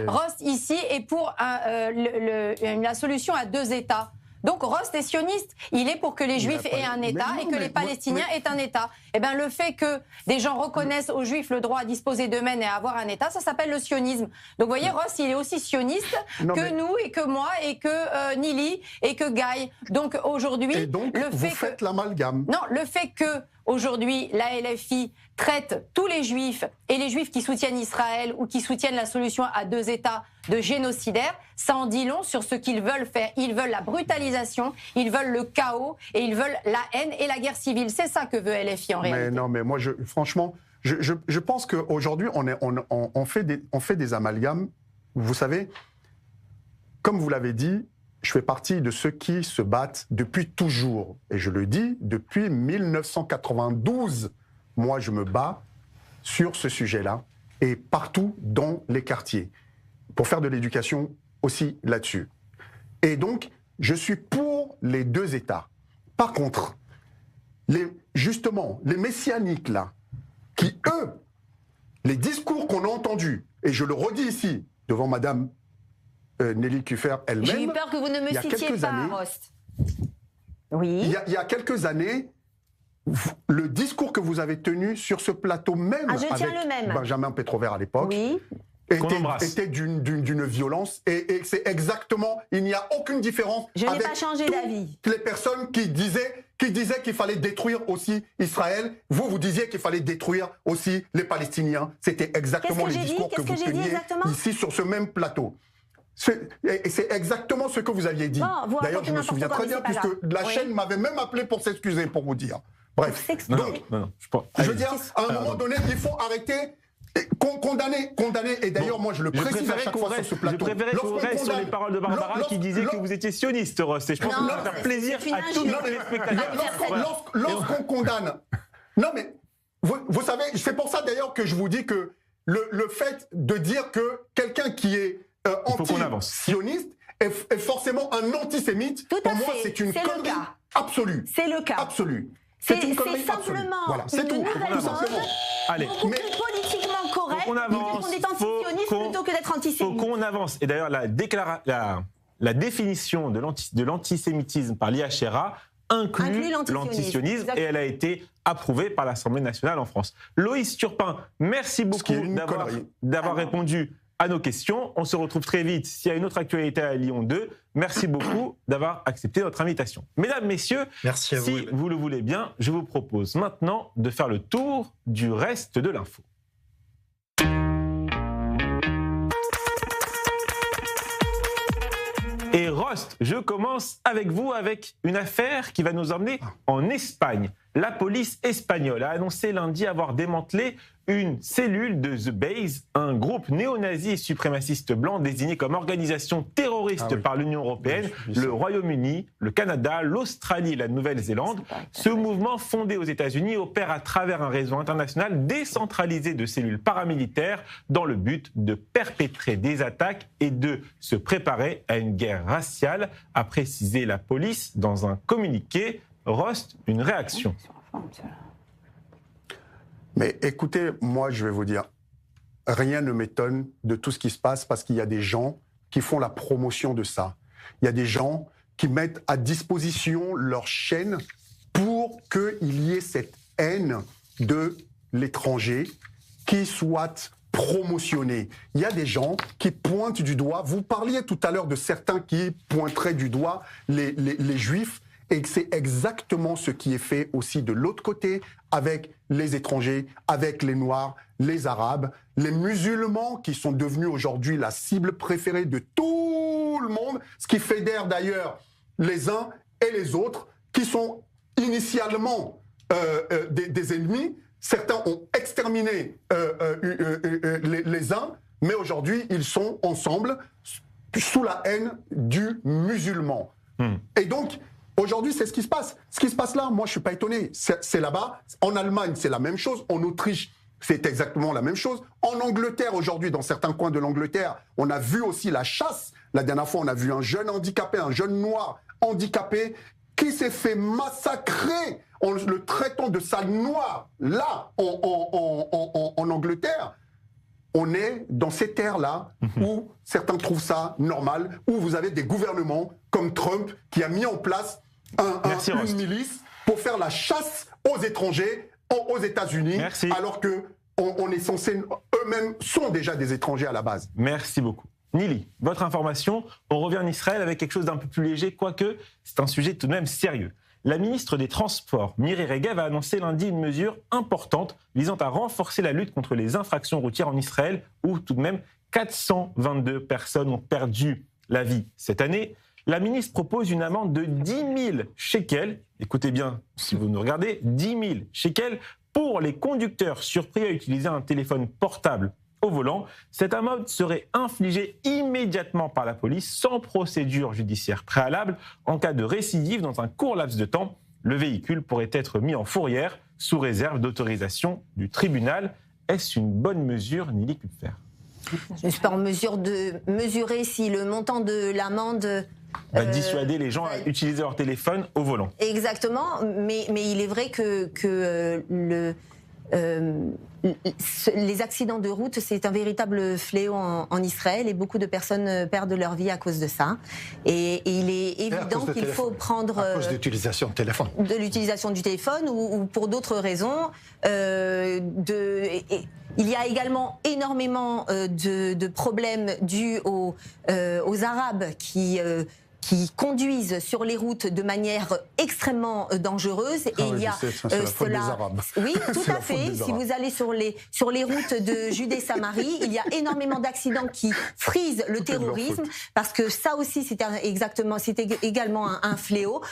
Rost ici est pour la solution à deux États. Donc Rost est sioniste, il est pour que les Juifs aient un État et que les Palestiniens aient un État. Eh bien, le fait que des gens reconnaissent aux Juifs le droit à disposer d'eux-mêmes et à avoir un État, ça s'appelle le sionisme. Donc vous voyez, Rost, il est aussi sioniste que nous et que moi et que Nili et que Guy. Donc aujourd'hui, et donc, vous faites l'amalgame. Non, le fait que aujourd'hui la LFI traite tous les Juifs et les Juifs qui soutiennent Israël ou qui soutiennent la solution à deux États de génocidaires, ça en dit long sur ce qu'ils veulent faire. Ils veulent la brutalisation, ils veulent le chaos et ils veulent la haine et la guerre civile. C'est ça que veut LFI en réalité. Mais non, mais moi, franchement, je pense qu'aujourd'hui, on fait des amalgames. Vous savez, comme vous l'avez dit, je fais partie de ceux qui se battent depuis toujours. Et je le dis, depuis 1992, moi, je me bats sur ce sujet-là et partout dans les quartiers pour faire de l'éducation aussi là-dessus. Et donc, je suis pour les deux États. Par contre, justement, les messianiques, là, qui, eux, les discours qu'on a entendus, et je le redis ici, devant Madame Nelly Kuffer elle-même... J'ai eu peur que vous ne me citiez pas, Rost. Oui. Il y a quelques années, le discours que vous avez tenu sur ce plateau même avec Benjamin Pétrovert à l'époque, oui. était d'une violence, et c'est exactement, il n'y a aucune différence. Je n'ai pas changé d'avis. Les personnes qui disaient qu'il fallait détruire aussi Israël, vous disiez qu'il fallait détruire aussi les Palestiniens. C'était exactement le discours que vous teniez ici sur ce même plateau. C'est exactement ce que vous aviez dit. D'ailleurs, je me souviens très bien, puisque la chaîne m'avait même appelé pour s'excuser, pour vous dire. Bref. Donc, je veux dire, à un moment donné, il faut arrêter... Condamner, et d'ailleurs moi je le précise à chaque fois sur ce plateau. Je préférais qu'on reste sur les paroles de Barbara qui disait que vous étiez sioniste, Rost, et je pense que ça va faire plaisir à tous les téléspectateurs. Lorsqu'on condamne... Non mais, vous savez, c'est pour ça d'ailleurs que je vous dis que le fait de dire que quelqu'un qui est anti-sioniste est forcément un antisémite, pour moi c'est une connerie absolue. C'est le cas. Absolue. C'est simplement voilà, c'est tout. Allez. Beaucoup plus politiquement correct on est antisioniste plutôt que d'être antisémite. Faut qu'on avance. Et d'ailleurs, la définition de l'antisémitisme par l'IHRA inclut l'antisionisme et elle a été approuvée par l'Assemblée nationale en France. Loïs Turpin, merci beaucoup d'avoir répondu à nos questions. On se retrouve très vite s'il y a une autre actualité à Lyon 2. Merci beaucoup d'avoir accepté notre invitation. Mesdames, messieurs, si vous le voulez bien, je vous propose maintenant de faire le tour du reste de l'info. Et Rost, je commence avec vous avec une affaire qui va nous emmener en Espagne. La police espagnole a annoncé lundi avoir démantelé une cellule de The Base, un groupe néo-nazi et suprémaciste blanc désigné comme organisation terroriste par l'Union européenne, le Royaume-Uni, le Canada, l'Australie et la Nouvelle-Zélande. Ce mouvement fondé aux États-Unis opère à travers un réseau international décentralisé de cellules paramilitaires dans le but de perpétrer des attaques et de se préparer à une guerre raciale, a précisé la police dans un communiqué. Rost, une réaction. Mais écoutez, moi je vais vous dire, rien ne m'étonne de tout ce qui se passe parce qu'il y a des gens qui font la promotion de ça. Il y a des gens qui mettent à disposition leur chaîne pour qu'il y ait cette haine de l'étranger qui soit promotionnée. Il y a des gens qui pointent du doigt, vous parliez tout à l'heure de certains qui pointeraient du doigt les juifs, et c'est exactement ce qui est fait aussi de l'autre côté avec les étrangers, avec les Noirs, les Arabes, les musulmans qui sont devenus aujourd'hui la cible préférée de tout le monde, ce qui fédère d'ailleurs les uns et les autres qui sont initialement des ennemis. Certains ont exterminé les uns, mais aujourd'hui ils sont ensemble sous la haine du musulman. Et donc, aujourd'hui, c'est ce qui se passe. Ce qui se passe là, moi, je ne suis pas étonné. C'est là-bas. En Allemagne, c'est la même chose. En Autriche, c'est exactement la même chose. En Angleterre, aujourd'hui, dans certains coins de l'Angleterre, on a vu aussi la chasse. La dernière fois, on a vu un jeune handicapé, un jeune noir handicapé qui s'est fait massacrer en le traitant de sale noir. Là, en Angleterre, on est dans cette ère-là où certains trouvent ça normal, où vous avez des gouvernements comme Trump qui a mis en place une milice pour faire la chasse aux étrangers aux États-Unis, alors que on est censé, eux-mêmes sont déjà des étrangers à la base. Merci beaucoup. Nili, votre information, on revient en Israël avec quelque chose d'un peu plus léger, quoique c'est un sujet tout de même sérieux. La ministre des Transports, Miri Regev, a annoncé lundi une mesure importante visant à renforcer la lutte contre les infractions routières en Israël, où tout de même 422 personnes ont perdu la vie cette année. La ministre propose une amende de 10 000 shekels, écoutez bien si vous nous regardez, 10 000 shekels pour les conducteurs surpris à utiliser un téléphone portable au volant. Cette amende serait infligée immédiatement par la police sans procédure judiciaire préalable. En cas de récidive dans un court laps de temps, le véhicule pourrait être mis en fourrière sous réserve d'autorisation du tribunal. Est-ce une bonne mesure, Nili Kupfer ? Je ne suis pas en mesure de mesurer si le montant de l'amende va dissuader les gens à utiliser leur téléphone au volant. Exactement, mais il est vrai que les accidents de route, c'est un véritable fléau en Israël et beaucoup de personnes perdent leur vie à cause de ça. Et il est évident qu'il faut prendre... À cause de l'utilisation du téléphone. De l'utilisation du téléphone ou pour d'autres raisons. Il y a également énormément de problèmes dus aux Arabes qui conduisent sur les routes de manière extrêmement dangereuse. Et il y a oui, tout à fait. Si vous allez sur les routes de Judée-Samarie, il y a énormément d'accidents qui frisent le terrorisme, parce que ça aussi c'était également un fléau.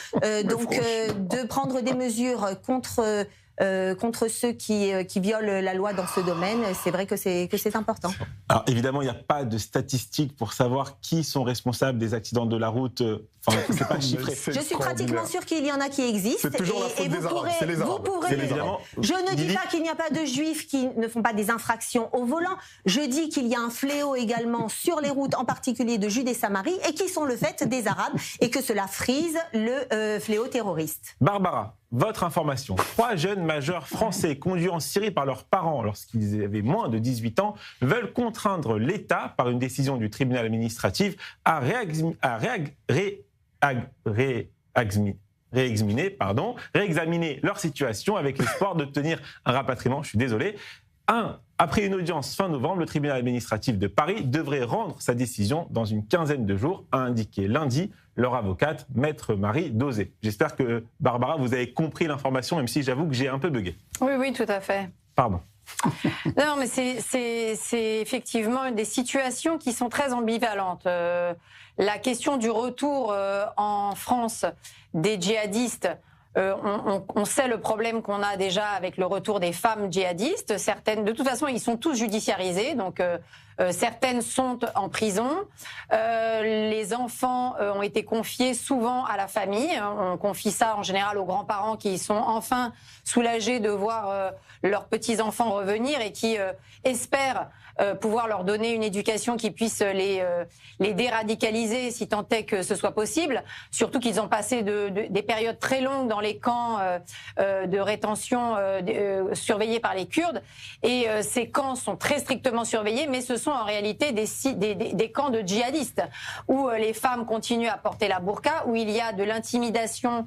Donc de prendre des mesures contre ceux qui violent la loi dans ce domaine, c'est vrai que c'est important. Alors évidemment, il n'y a pas de statistiques pour savoir qui sont responsables des accidents de la route. Enfin, c'est pas chiffré. Je suis pratiquement sûre qu'il y en a qui existent. C'est toujours la faute des Arabes. C'est les Arabes. Je ne dis pas qu'il n'y a pas de Juifs qui ne font pas des infractions au volant. Je dis qu'il y a un fléau également sur les routes, en particulier de Judée-Samarie, et qui sont le fait des Arabes, et que cela frise le fléau terroriste. Barbara, votre information. 3 jeunes majeurs français conduits en Syrie par leurs parents lorsqu'ils avaient moins de 18 ans veulent contraindre l'État, par une décision du tribunal administratif, à réexaminer leur situation avec l'espoir d'obtenir un rapatriement. Je suis désolé. Après une audience fin novembre, le tribunal administratif de Paris devrait rendre sa décision dans une quinzaine de jours, a indiqué lundi leur avocate, Maître Marie Dosé. J'espère que, Barbara, vous avez compris l'information, même si j'avoue que j'ai un peu bugué. Oui, tout à fait. Pardon. Non, mais c'est effectivement des situations qui sont très ambivalentes. La question du retour en France des djihadistes, on sait le problème qu'on a déjà avec le retour des femmes djihadistes. Certaines, de toute façon, ils sont tous judiciarisés, donc certaines sont en prison. Les enfants ont été confiés souvent à la famille. On confie ça en général aux grands-parents qui sont enfin soulagés de voir leurs petits-enfants revenir et qui espèrent pouvoir leur donner une éducation qui puisse les déradicaliser si tant est que ce soit possible. Surtout qu'ils ont passé des périodes très longues dans les camps de rétention surveillés par les Kurdes. Et ces camps sont très strictement surveillés, mais ce sont en réalité des camps de djihadistes où les femmes continuent à porter la burqa, où il y a de l'intimidation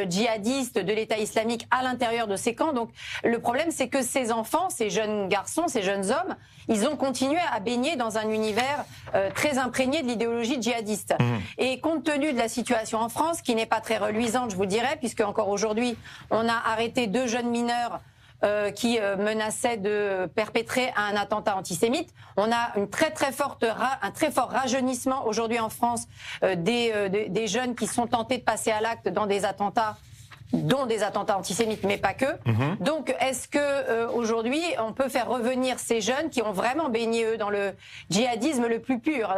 djihadiste de l'État islamique à l'intérieur de ces camps. Donc le problème, c'est que ces enfants, ces jeunes garçons, ces jeunes hommes, ils ont continué à baigner dans un univers très imprégné de l'idéologie djihadiste. Et compte tenu de la situation en France, qui n'est pas très reluisante, je vous dirais, puisque encore aujourd'hui, on a arrêté 2 jeunes mineurs qui menaçaient de perpétrer un attentat antisémite. On a un très fort rajeunissement aujourd'hui en France des jeunes qui sont tentés de passer à l'acte dans des attentats, dont des attentats antisémites, mais pas que. Donc, est-ce que aujourd'hui, on peut faire revenir ces jeunes qui ont vraiment baigné, eux, dans le djihadisme le plus pur,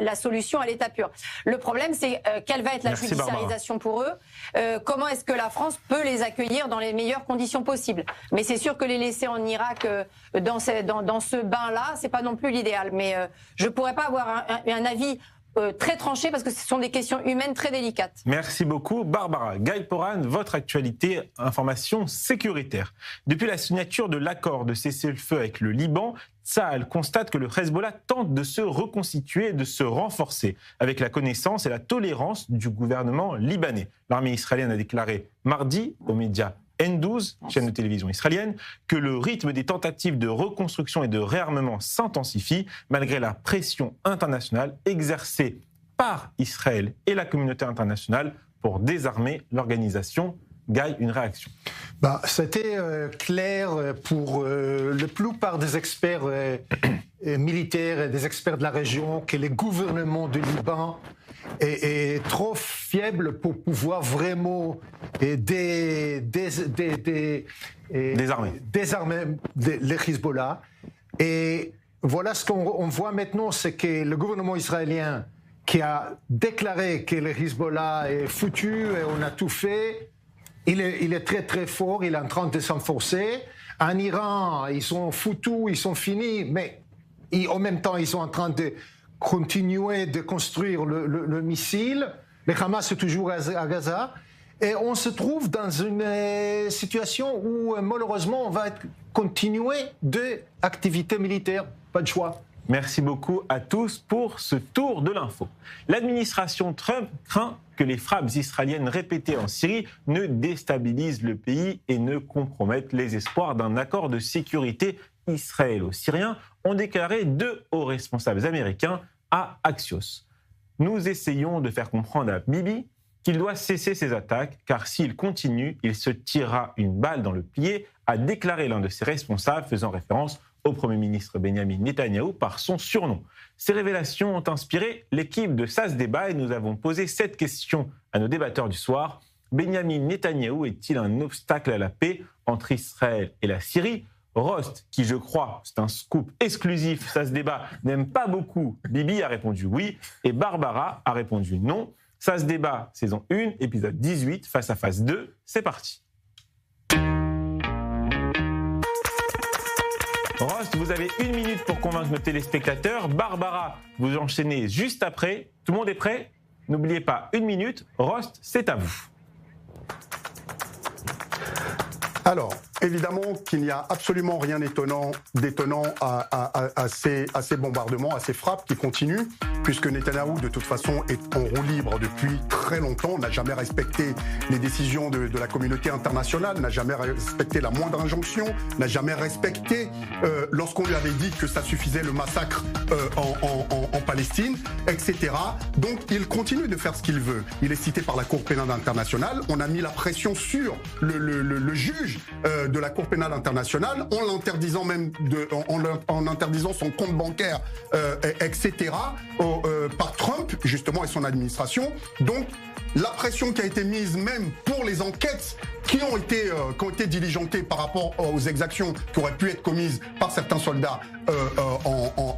la solution à l'état pur? Le problème, c'est quelle va être la judiciarisation pour eux? Comment est-ce que la France peut les accueillir dans les meilleures conditions possibles? Mais c'est sûr que les laisser en Irak dans ce bain-là, c'est pas non plus l'idéal. Mais je pourrais pas avoir un avis très tranché, parce que ce sont des questions humaines très délicates. Merci beaucoup, Barbara. Guy Poran, votre actualité, information sécuritaire. Depuis la signature de l'accord de cessez-le-feu avec le Liban, Tsahal constate que le Hezbollah tente de se reconstituer et de se renforcer avec la connaissance et la tolérance du gouvernement libanais. L'armée israélienne a déclaré mardi aux médias N12, chaîne de télévision israélienne, que le rythme des tentatives de reconstruction et de réarmement s'intensifie malgré la pression internationale exercée par Israël et la communauté internationale pour désarmer l'organisation. Guy, une réaction? C'était clair pour la plupart des experts militaires et des experts de la région que le gouvernement du Liban est trop faible pour pouvoir vraiment désarmer les Hezbollah. Et voilà ce qu'on voit maintenant, c'est que le gouvernement israélien qui a déclaré que le Hezbollah est foutu et on a tout fait, il est très très fort, il est en train de s'enforcer. En Iran, ils sont foutus, ils sont finis, mais en même temps, ils sont en train de continuer de construire le missile. Le Hamas est toujours à Gaza. Et on se trouve dans une situation où, malheureusement, on va continuer de activités militaires. Pas de choix. Merci beaucoup à tous pour ce tour de l'info. L'administration Trump craint que les frappes israéliennes répétées en Syrie ne déstabilisent le pays et ne compromettent les espoirs d'un accord de sécurité israélo-syrien, ont déclaré 2 hauts responsables américains à Axios. Nous essayons de faire comprendre à Bibi qu'il doit cesser ses attaques, car s'il continue, il se tirera une balle dans le pied, a déclaré l'un de ses responsables, faisant référence au Premier ministre Benjamin Netanyahou par son surnom. Ces révélations ont inspiré l'équipe de SAS Débat et nous avons posé cette question à nos débatteurs du soir. Benjamin Netanyahou est-il un obstacle à la paix entre Israël et la Syrie ? Rost, qui je crois, c'est un scoop exclusif, SAS Débat, n'aime pas beaucoup Bibi, a répondu oui, et Barbara a répondu non. SAS Débat, saison 1, épisode 18, face à face 2, c'est parti. Rost, vous avez 1 minute pour convaincre nos téléspectateurs. Barbara, vous enchaînez juste après. Tout le monde est prêt ? N'oubliez pas, 1 minute. Rost, c'est à vous. Alors, évidemment qu'il n'y a absolument rien d'étonnant à ces bombardements, à ces frappes qui continuent, puisque Netanyahou, de toute façon, est en roue libre depuis très longtemps, n'a jamais respecté les décisions de la communauté internationale, n'a jamais respecté la moindre injonction, n'a jamais respecté, lorsqu'on lui avait dit que ça suffisait le massacre en Palestine, etc. Donc, il continue de faire ce qu'il veut. Il est cité par la Cour pénale internationale. On a mis la pression sur le juge de la Cour pénale internationale en l'interdisant même en interdisant son compte bancaire, etc. Par Trump justement et son administration. Donc la pression qui a été mise même pour les enquêtes qui ont été diligentées par rapport aux exactions qui auraient pu être commises par certains soldats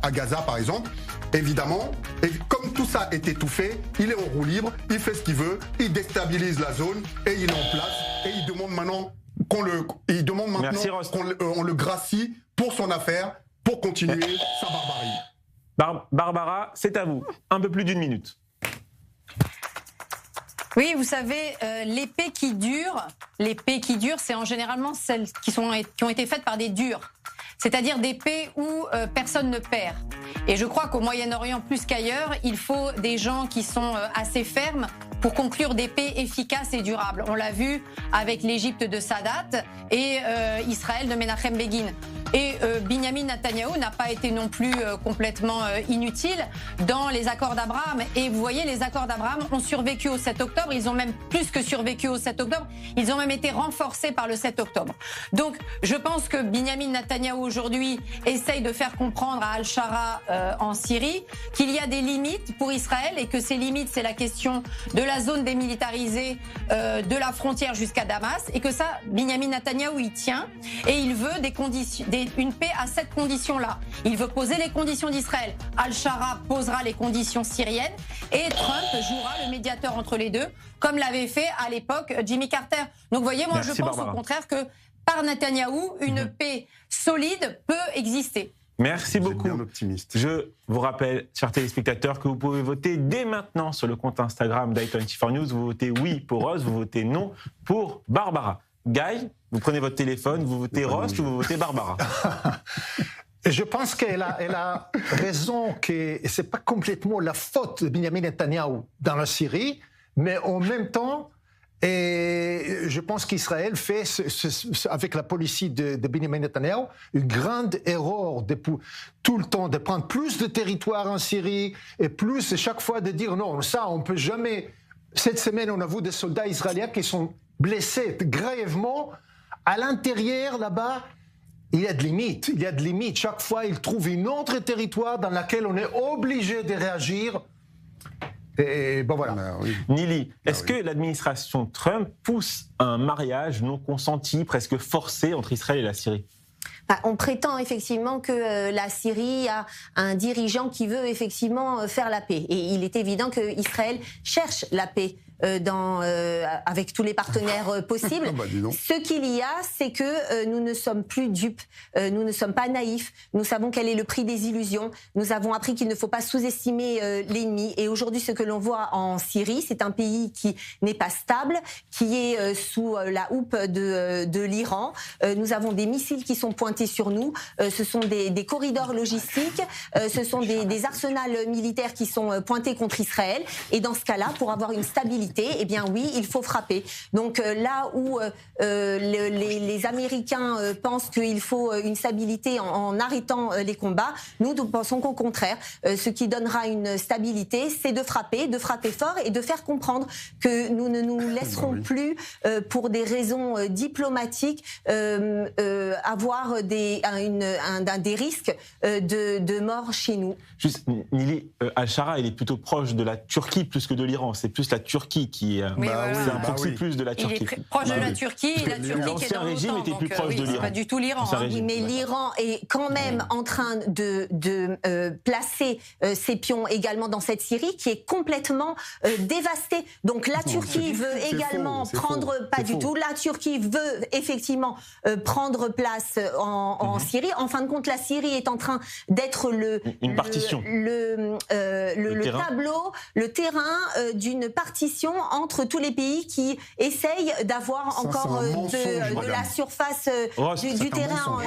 à Gaza par exemple. Évidemment, et comme tout ça est étouffé, il est en roue libre, il fait ce qu'il veut, il déstabilise la zone et il est en place et il demande maintenant qu'on le gracie pour son affaire, pour continuer sa barbarie. Barbara, c'est à vous. Un peu plus d'1 minute. Oui, vous savez, l'épée qui dure, c'est en généralement celles qui ont été faites par des durs. C'est-à-dire des paix où personne ne perd. Et je crois qu'au Moyen-Orient, plus qu'ailleurs, il faut des gens qui sont assez fermes pour conclure des paix efficaces et durables. On l'a vu avec l'Égypte de Sadat et Israël de Menachem Begin. Et Benjamin Netanyahou n'a pas été non plus complètement inutile dans les accords d'Abraham. Et vous voyez, les accords d'Abraham ont survécu au 7 octobre. Ils ont même plus que survécu au 7 octobre. Ils ont même été renforcés par le 7 octobre. Donc, je pense que Benjamin Netanyahou aujourd'hui essaye de faire comprendre à Al-Shara en Syrie qu'il y a des limites pour Israël et que ces limites, c'est la question de la zone démilitarisée de la frontière jusqu'à Damas et que ça, Benjamin Netanyahou y tient et il veut une paix à cette condition-là. Il veut poser les conditions d'Israël. Al-Shara posera les conditions syriennes et Trump jouera le médiateur entre les deux, comme l'avait fait à l'époque Jimmy Carter. Donc vous voyez, moi je pense au contraire que par Netanyahou, une paix solide peut exister. Merci beaucoup. Bien optimiste. Je vous rappelle, chers téléspectateurs, que vous pouvez voter dès maintenant sur le compte Instagram d'i24 News. Vous votez oui pour Rose, vous votez non pour Barbara. Guy, vous prenez votre téléphone, vous votez Rost ou vous votez Barbara? Je pense qu'elle a raison que ce n'est pas complètement la faute de Benjamin Netanyahou dans la Syrie, mais en même temps, et je pense qu'Israël fait, avec la politique de Benjamin Netanyahou, une grande erreur tout le temps de prendre plus de territoire en Syrie et plus chaque fois de dire non, ça on ne peut jamais. Cette semaine, on a vu des soldats israéliens qui sont blessés grièvement. À l'intérieur, là-bas, il y a de limites. Chaque fois, ils trouvent un autre territoire dans lequel on est obligé de réagir. Et bon, voilà. Oui. Nili, est-ce que l'administration Trump pousse un mariage non consenti, presque forcé, entre Israël et la Syrie? On prétend effectivement que la Syrie a un dirigeant qui veut effectivement faire la paix. Et il est évident qu'Israël cherche la paix avec tous les partenaires possibles. Ce qu'il y a, c'est que nous ne sommes plus dupes, nous ne sommes pas naïfs, nous savons quel est le prix des illusions, nous avons appris qu'il ne faut pas sous-estimer l'ennemi. Et aujourd'hui, ce que l'on voit en Syrie, c'est un pays qui n'est pas stable, qui est sous la houppe de l'Iran. Nous avons des missiles qui sont pointés sur nous, ce sont des corridors logistiques, ce sont des arsenals militaires qui sont pointés contre Israël. Et dans ce cas-là, pour avoir une stabilité, eh bien oui, il faut frapper. Donc là où les Américains pensent qu'il faut une stabilité en arrêtant les combats, nous pensons qu'au contraire, ce qui donnera une stabilité, c'est de frapper fort et de faire comprendre que nous ne nous laisserons plus, pour des raisons diplomatiques, avoir des risques de mort chez nous. Juste, Nili, Al-Shara, il est plutôt proche de la Turquie plus que de l'Iran. C'est plus la Turquie qui est c'est un proxy plus de la Turquie. Il est proche de la Turquie, et la Turquie qui est dans régime l'OTAN, était plus proche de l'Iran. C'est pas du tout l'Iran. Oui, mais l'Iran est quand même en train de placer ses pions également dans cette Syrie qui est complètement dévastée. Donc la Turquie veut également prendre, pas du tout, la Turquie veut effectivement prendre place en Syrie. En fin de compte, la Syrie est en train d'être une partition. Le tableau, le terrain d'une partition entre tous les pays qui essayent d'avoir encore de la surface du terrain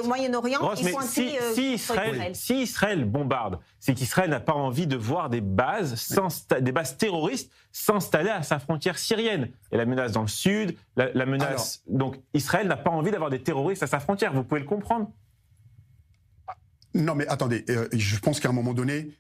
au Moyen-Orient. Si Israël bombarde, c'est qu'Israël n'a pas envie de voir des bases terroristes s'installer à sa frontière syrienne. Et la menace dans le sud, la menace... Donc Israël n'a pas envie d'avoir des terroristes à sa frontière, vous pouvez le comprendre. Non mais attendez, je pense qu'à un moment donné,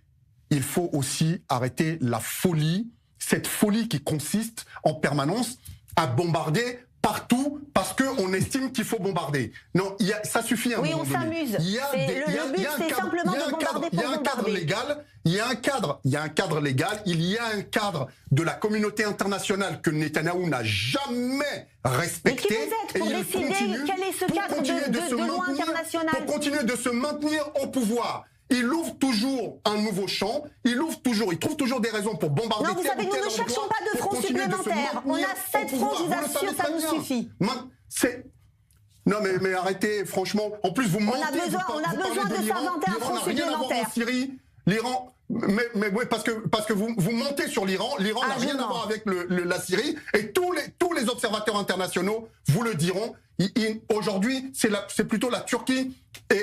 il faut aussi arrêter la folie, cette folie qui consiste en permanence à bombarder partout parce qu'on estime qu'il faut bombarder. Non, ça suffit à un moment donné. Oui, on s'amuse. Le but, c'est simplement de bombarder pour bombarder. Il y a un cadre légal, il y a un cadre de la communauté internationale que Netanyahou n'a jamais respecté. Mais qui vous êtes pour décider quel est ce cadre de loi internationale? Pour continuer de se maintenir au pouvoir. Il ouvre toujours un nouveau champ, il trouve toujours des raisons pour bombarder. Non, vous savez, nous ne cherchons pas de fronts supplémentaires. On a 7 fronts, je vous assure, ça nous suffit. Non mais arrêtez, franchement. En plus, vous mentez. On a besoin de s'inventer un front supplémentaire. L'Iran, mais oui, parce que vous mentez sur l'Iran. L'Iran n'a rien à voir avec la Syrie. Et tous les observateurs internationaux vous le diront. Aujourd'hui, c'est plutôt la Turquie que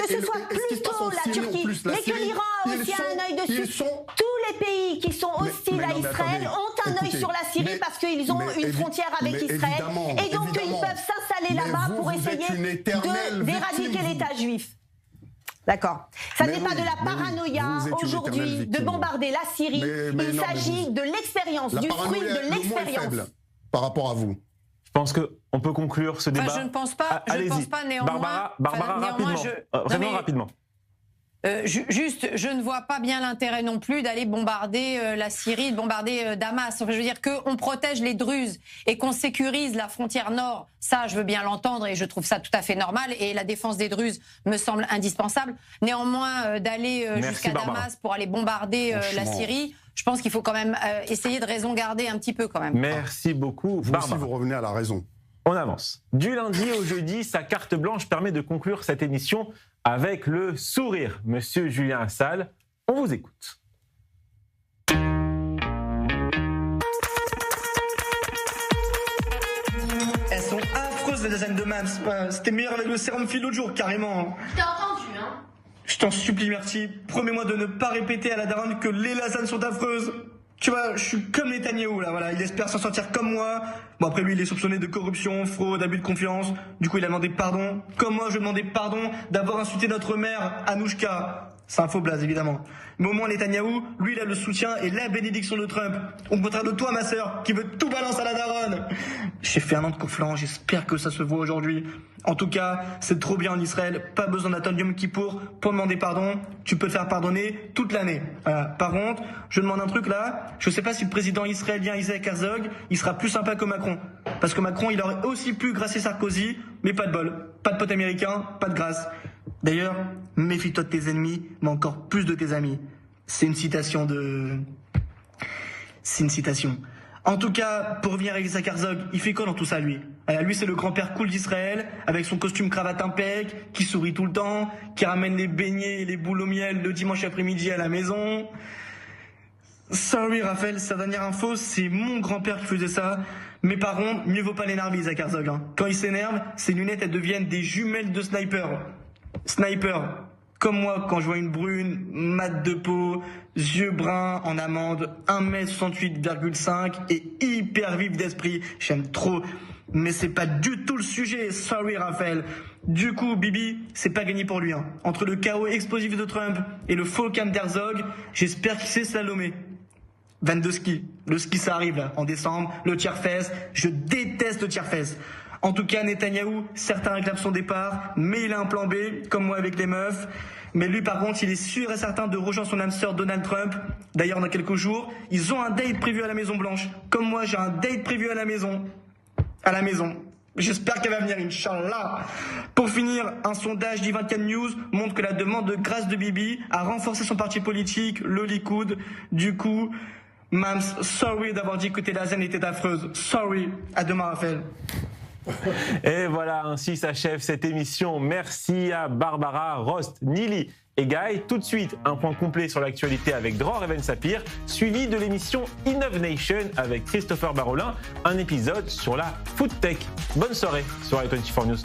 ce soit plutôt la Turquie, mais que l'Iran a aussi un œil dessus. Tous les pays qui sont hostiles à Israël ont un œil sur la Syrie parce qu'ils ont une frontière avec Israël. Et donc ils peuvent s'installer là-bas pour essayer d'éradiquer l'État juif. D'accord. Ça n'est pas de la paranoïa aujourd'hui de bombarder la Syrie. Il s'agit de l'expérience, du fruit de l'expérience. Par rapport à vous. Je pense qu'on peut conclure ce débat. Je ne pense pas. Je ne pense pas néanmoins. Barbara, rapidement. Juste, je ne vois pas bien l'intérêt non plus d'aller bombarder la Syrie, de bombarder Damas. Enfin, je veux dire qu'on protège les Druzes et qu'on sécurise la frontière nord. Ça, je veux bien l'entendre et je trouve ça tout à fait normal. Et la défense des Druzes me semble indispensable. Néanmoins, d'aller jusqu'à Damas pour aller bombarder la Syrie, je pense qu'il faut quand même essayer de raison garder un petit peu quand même. Merci beaucoup. Vous aussi, vous revenez à la raison. On avance. Du lundi au jeudi, sa carte blanche permet de conclure cette émission avec le sourire. Monsieur Julien Assal, on vous écoute. Elles sont affreuses les lasagnes de Mams. C'était meilleur avec le sérum fil l'autre jour, carrément. Je t'ai entendu, hein. Je t'en supplie, Myrtille, promets-moi de ne pas répéter à la daronne que les lasagnes sont affreuses. Tu vois, je suis comme Netanyahou, là, voilà. Il espère s'en sortir comme moi. Bon, après lui, il est soupçonné de corruption, fraude, abus de confiance. Du coup, il a demandé pardon. Comme moi, je demandais pardon d'avoir insulté notre mère, Anouchka. C'est un faux blaze, évidemment. Mais au moins, Netanyahou, lui, il a le soutien et la bénédiction de Trump. Au contraire de toi, ma sœur, qui veut tout balancer à la daronne. J'ai fait un an de conflant, j'espère que ça se voit aujourd'hui. En tout cas, c'est trop bien en Israël. Pas besoin d'attendre Yom Kippour pour demander pardon. Tu peux te faire pardonner toute l'année. Voilà. Par contre, je demande un truc là. Je sais pas si le président israélien Isaac Herzog, il sera plus sympa que Macron. Parce que Macron, il aurait aussi pu grâcer Sarkozy, mais pas de bol. Pas de pote américain, pas de grâce. D'ailleurs, méfie-toi de tes ennemis, mais encore plus de tes amis. C'est une citation. En tout cas, pour revenir avec Isaac Herzog, il fait quoi dans tout ça, lui? Lui, c'est le grand-père cool d'Israël, avec son costume cravate impec, qui sourit tout le temps, qui ramène les beignets et les boules au miel le dimanche après-midi à la maison. Sorry, Raphaël, sa dernière info, c'est mon grand-père qui faisait ça. Mais par contre, mieux vaut pas l'énerver, Isaac Herzog. Quand il s'énerve, ses lunettes, elles deviennent des jumelles de sniper. Sniper. Comme moi, quand je vois une brune, mat de peau, yeux bruns en amande, 1m68,5 et hyper vif d'esprit. J'aime trop. Mais c'est pas du tout le sujet. Sorry, Raphaël. Du coup, Bibi, c'est pas gagné pour lui. Entre le chaos explosif de Trump et le faux cam d'Herzog, j'espère qu'il sait slalomer. Van de ski. Le ski, ça arrive, là, en décembre. Le tiers-fest. Je déteste le tiers-fest. En tout cas, Netanyahou, certains réclament son départ, mais il a un plan B, comme moi avec les meufs. Mais lui, par contre, il est sûr et certain de rejoindre son âme sœur Donald Trump. D'ailleurs, dans quelques jours, ils ont un date prévu à la Maison-Blanche. Comme moi, j'ai un date prévu à la maison. J'espère qu'elle va venir, Inch'Allah. Pour finir, un sondage d'I24 News montre que la demande de grâce de Bibi a renforcé son parti politique, le Likoud. Du coup, Mams, sorry d'avoir dit que tes lasagnes étaient affreuses. Sorry. À demain, Raphaël. Et voilà, ainsi s'achève cette émission. Merci à Barbara, Rost, Nili et Guy. Tout de suite, un point complet sur l'actualité avec Dror et Ben Sapir, suivi de l'émission Innov Nation avec Christopher Barolin, un épisode sur la food tech. Bonne soirée sur i24 News.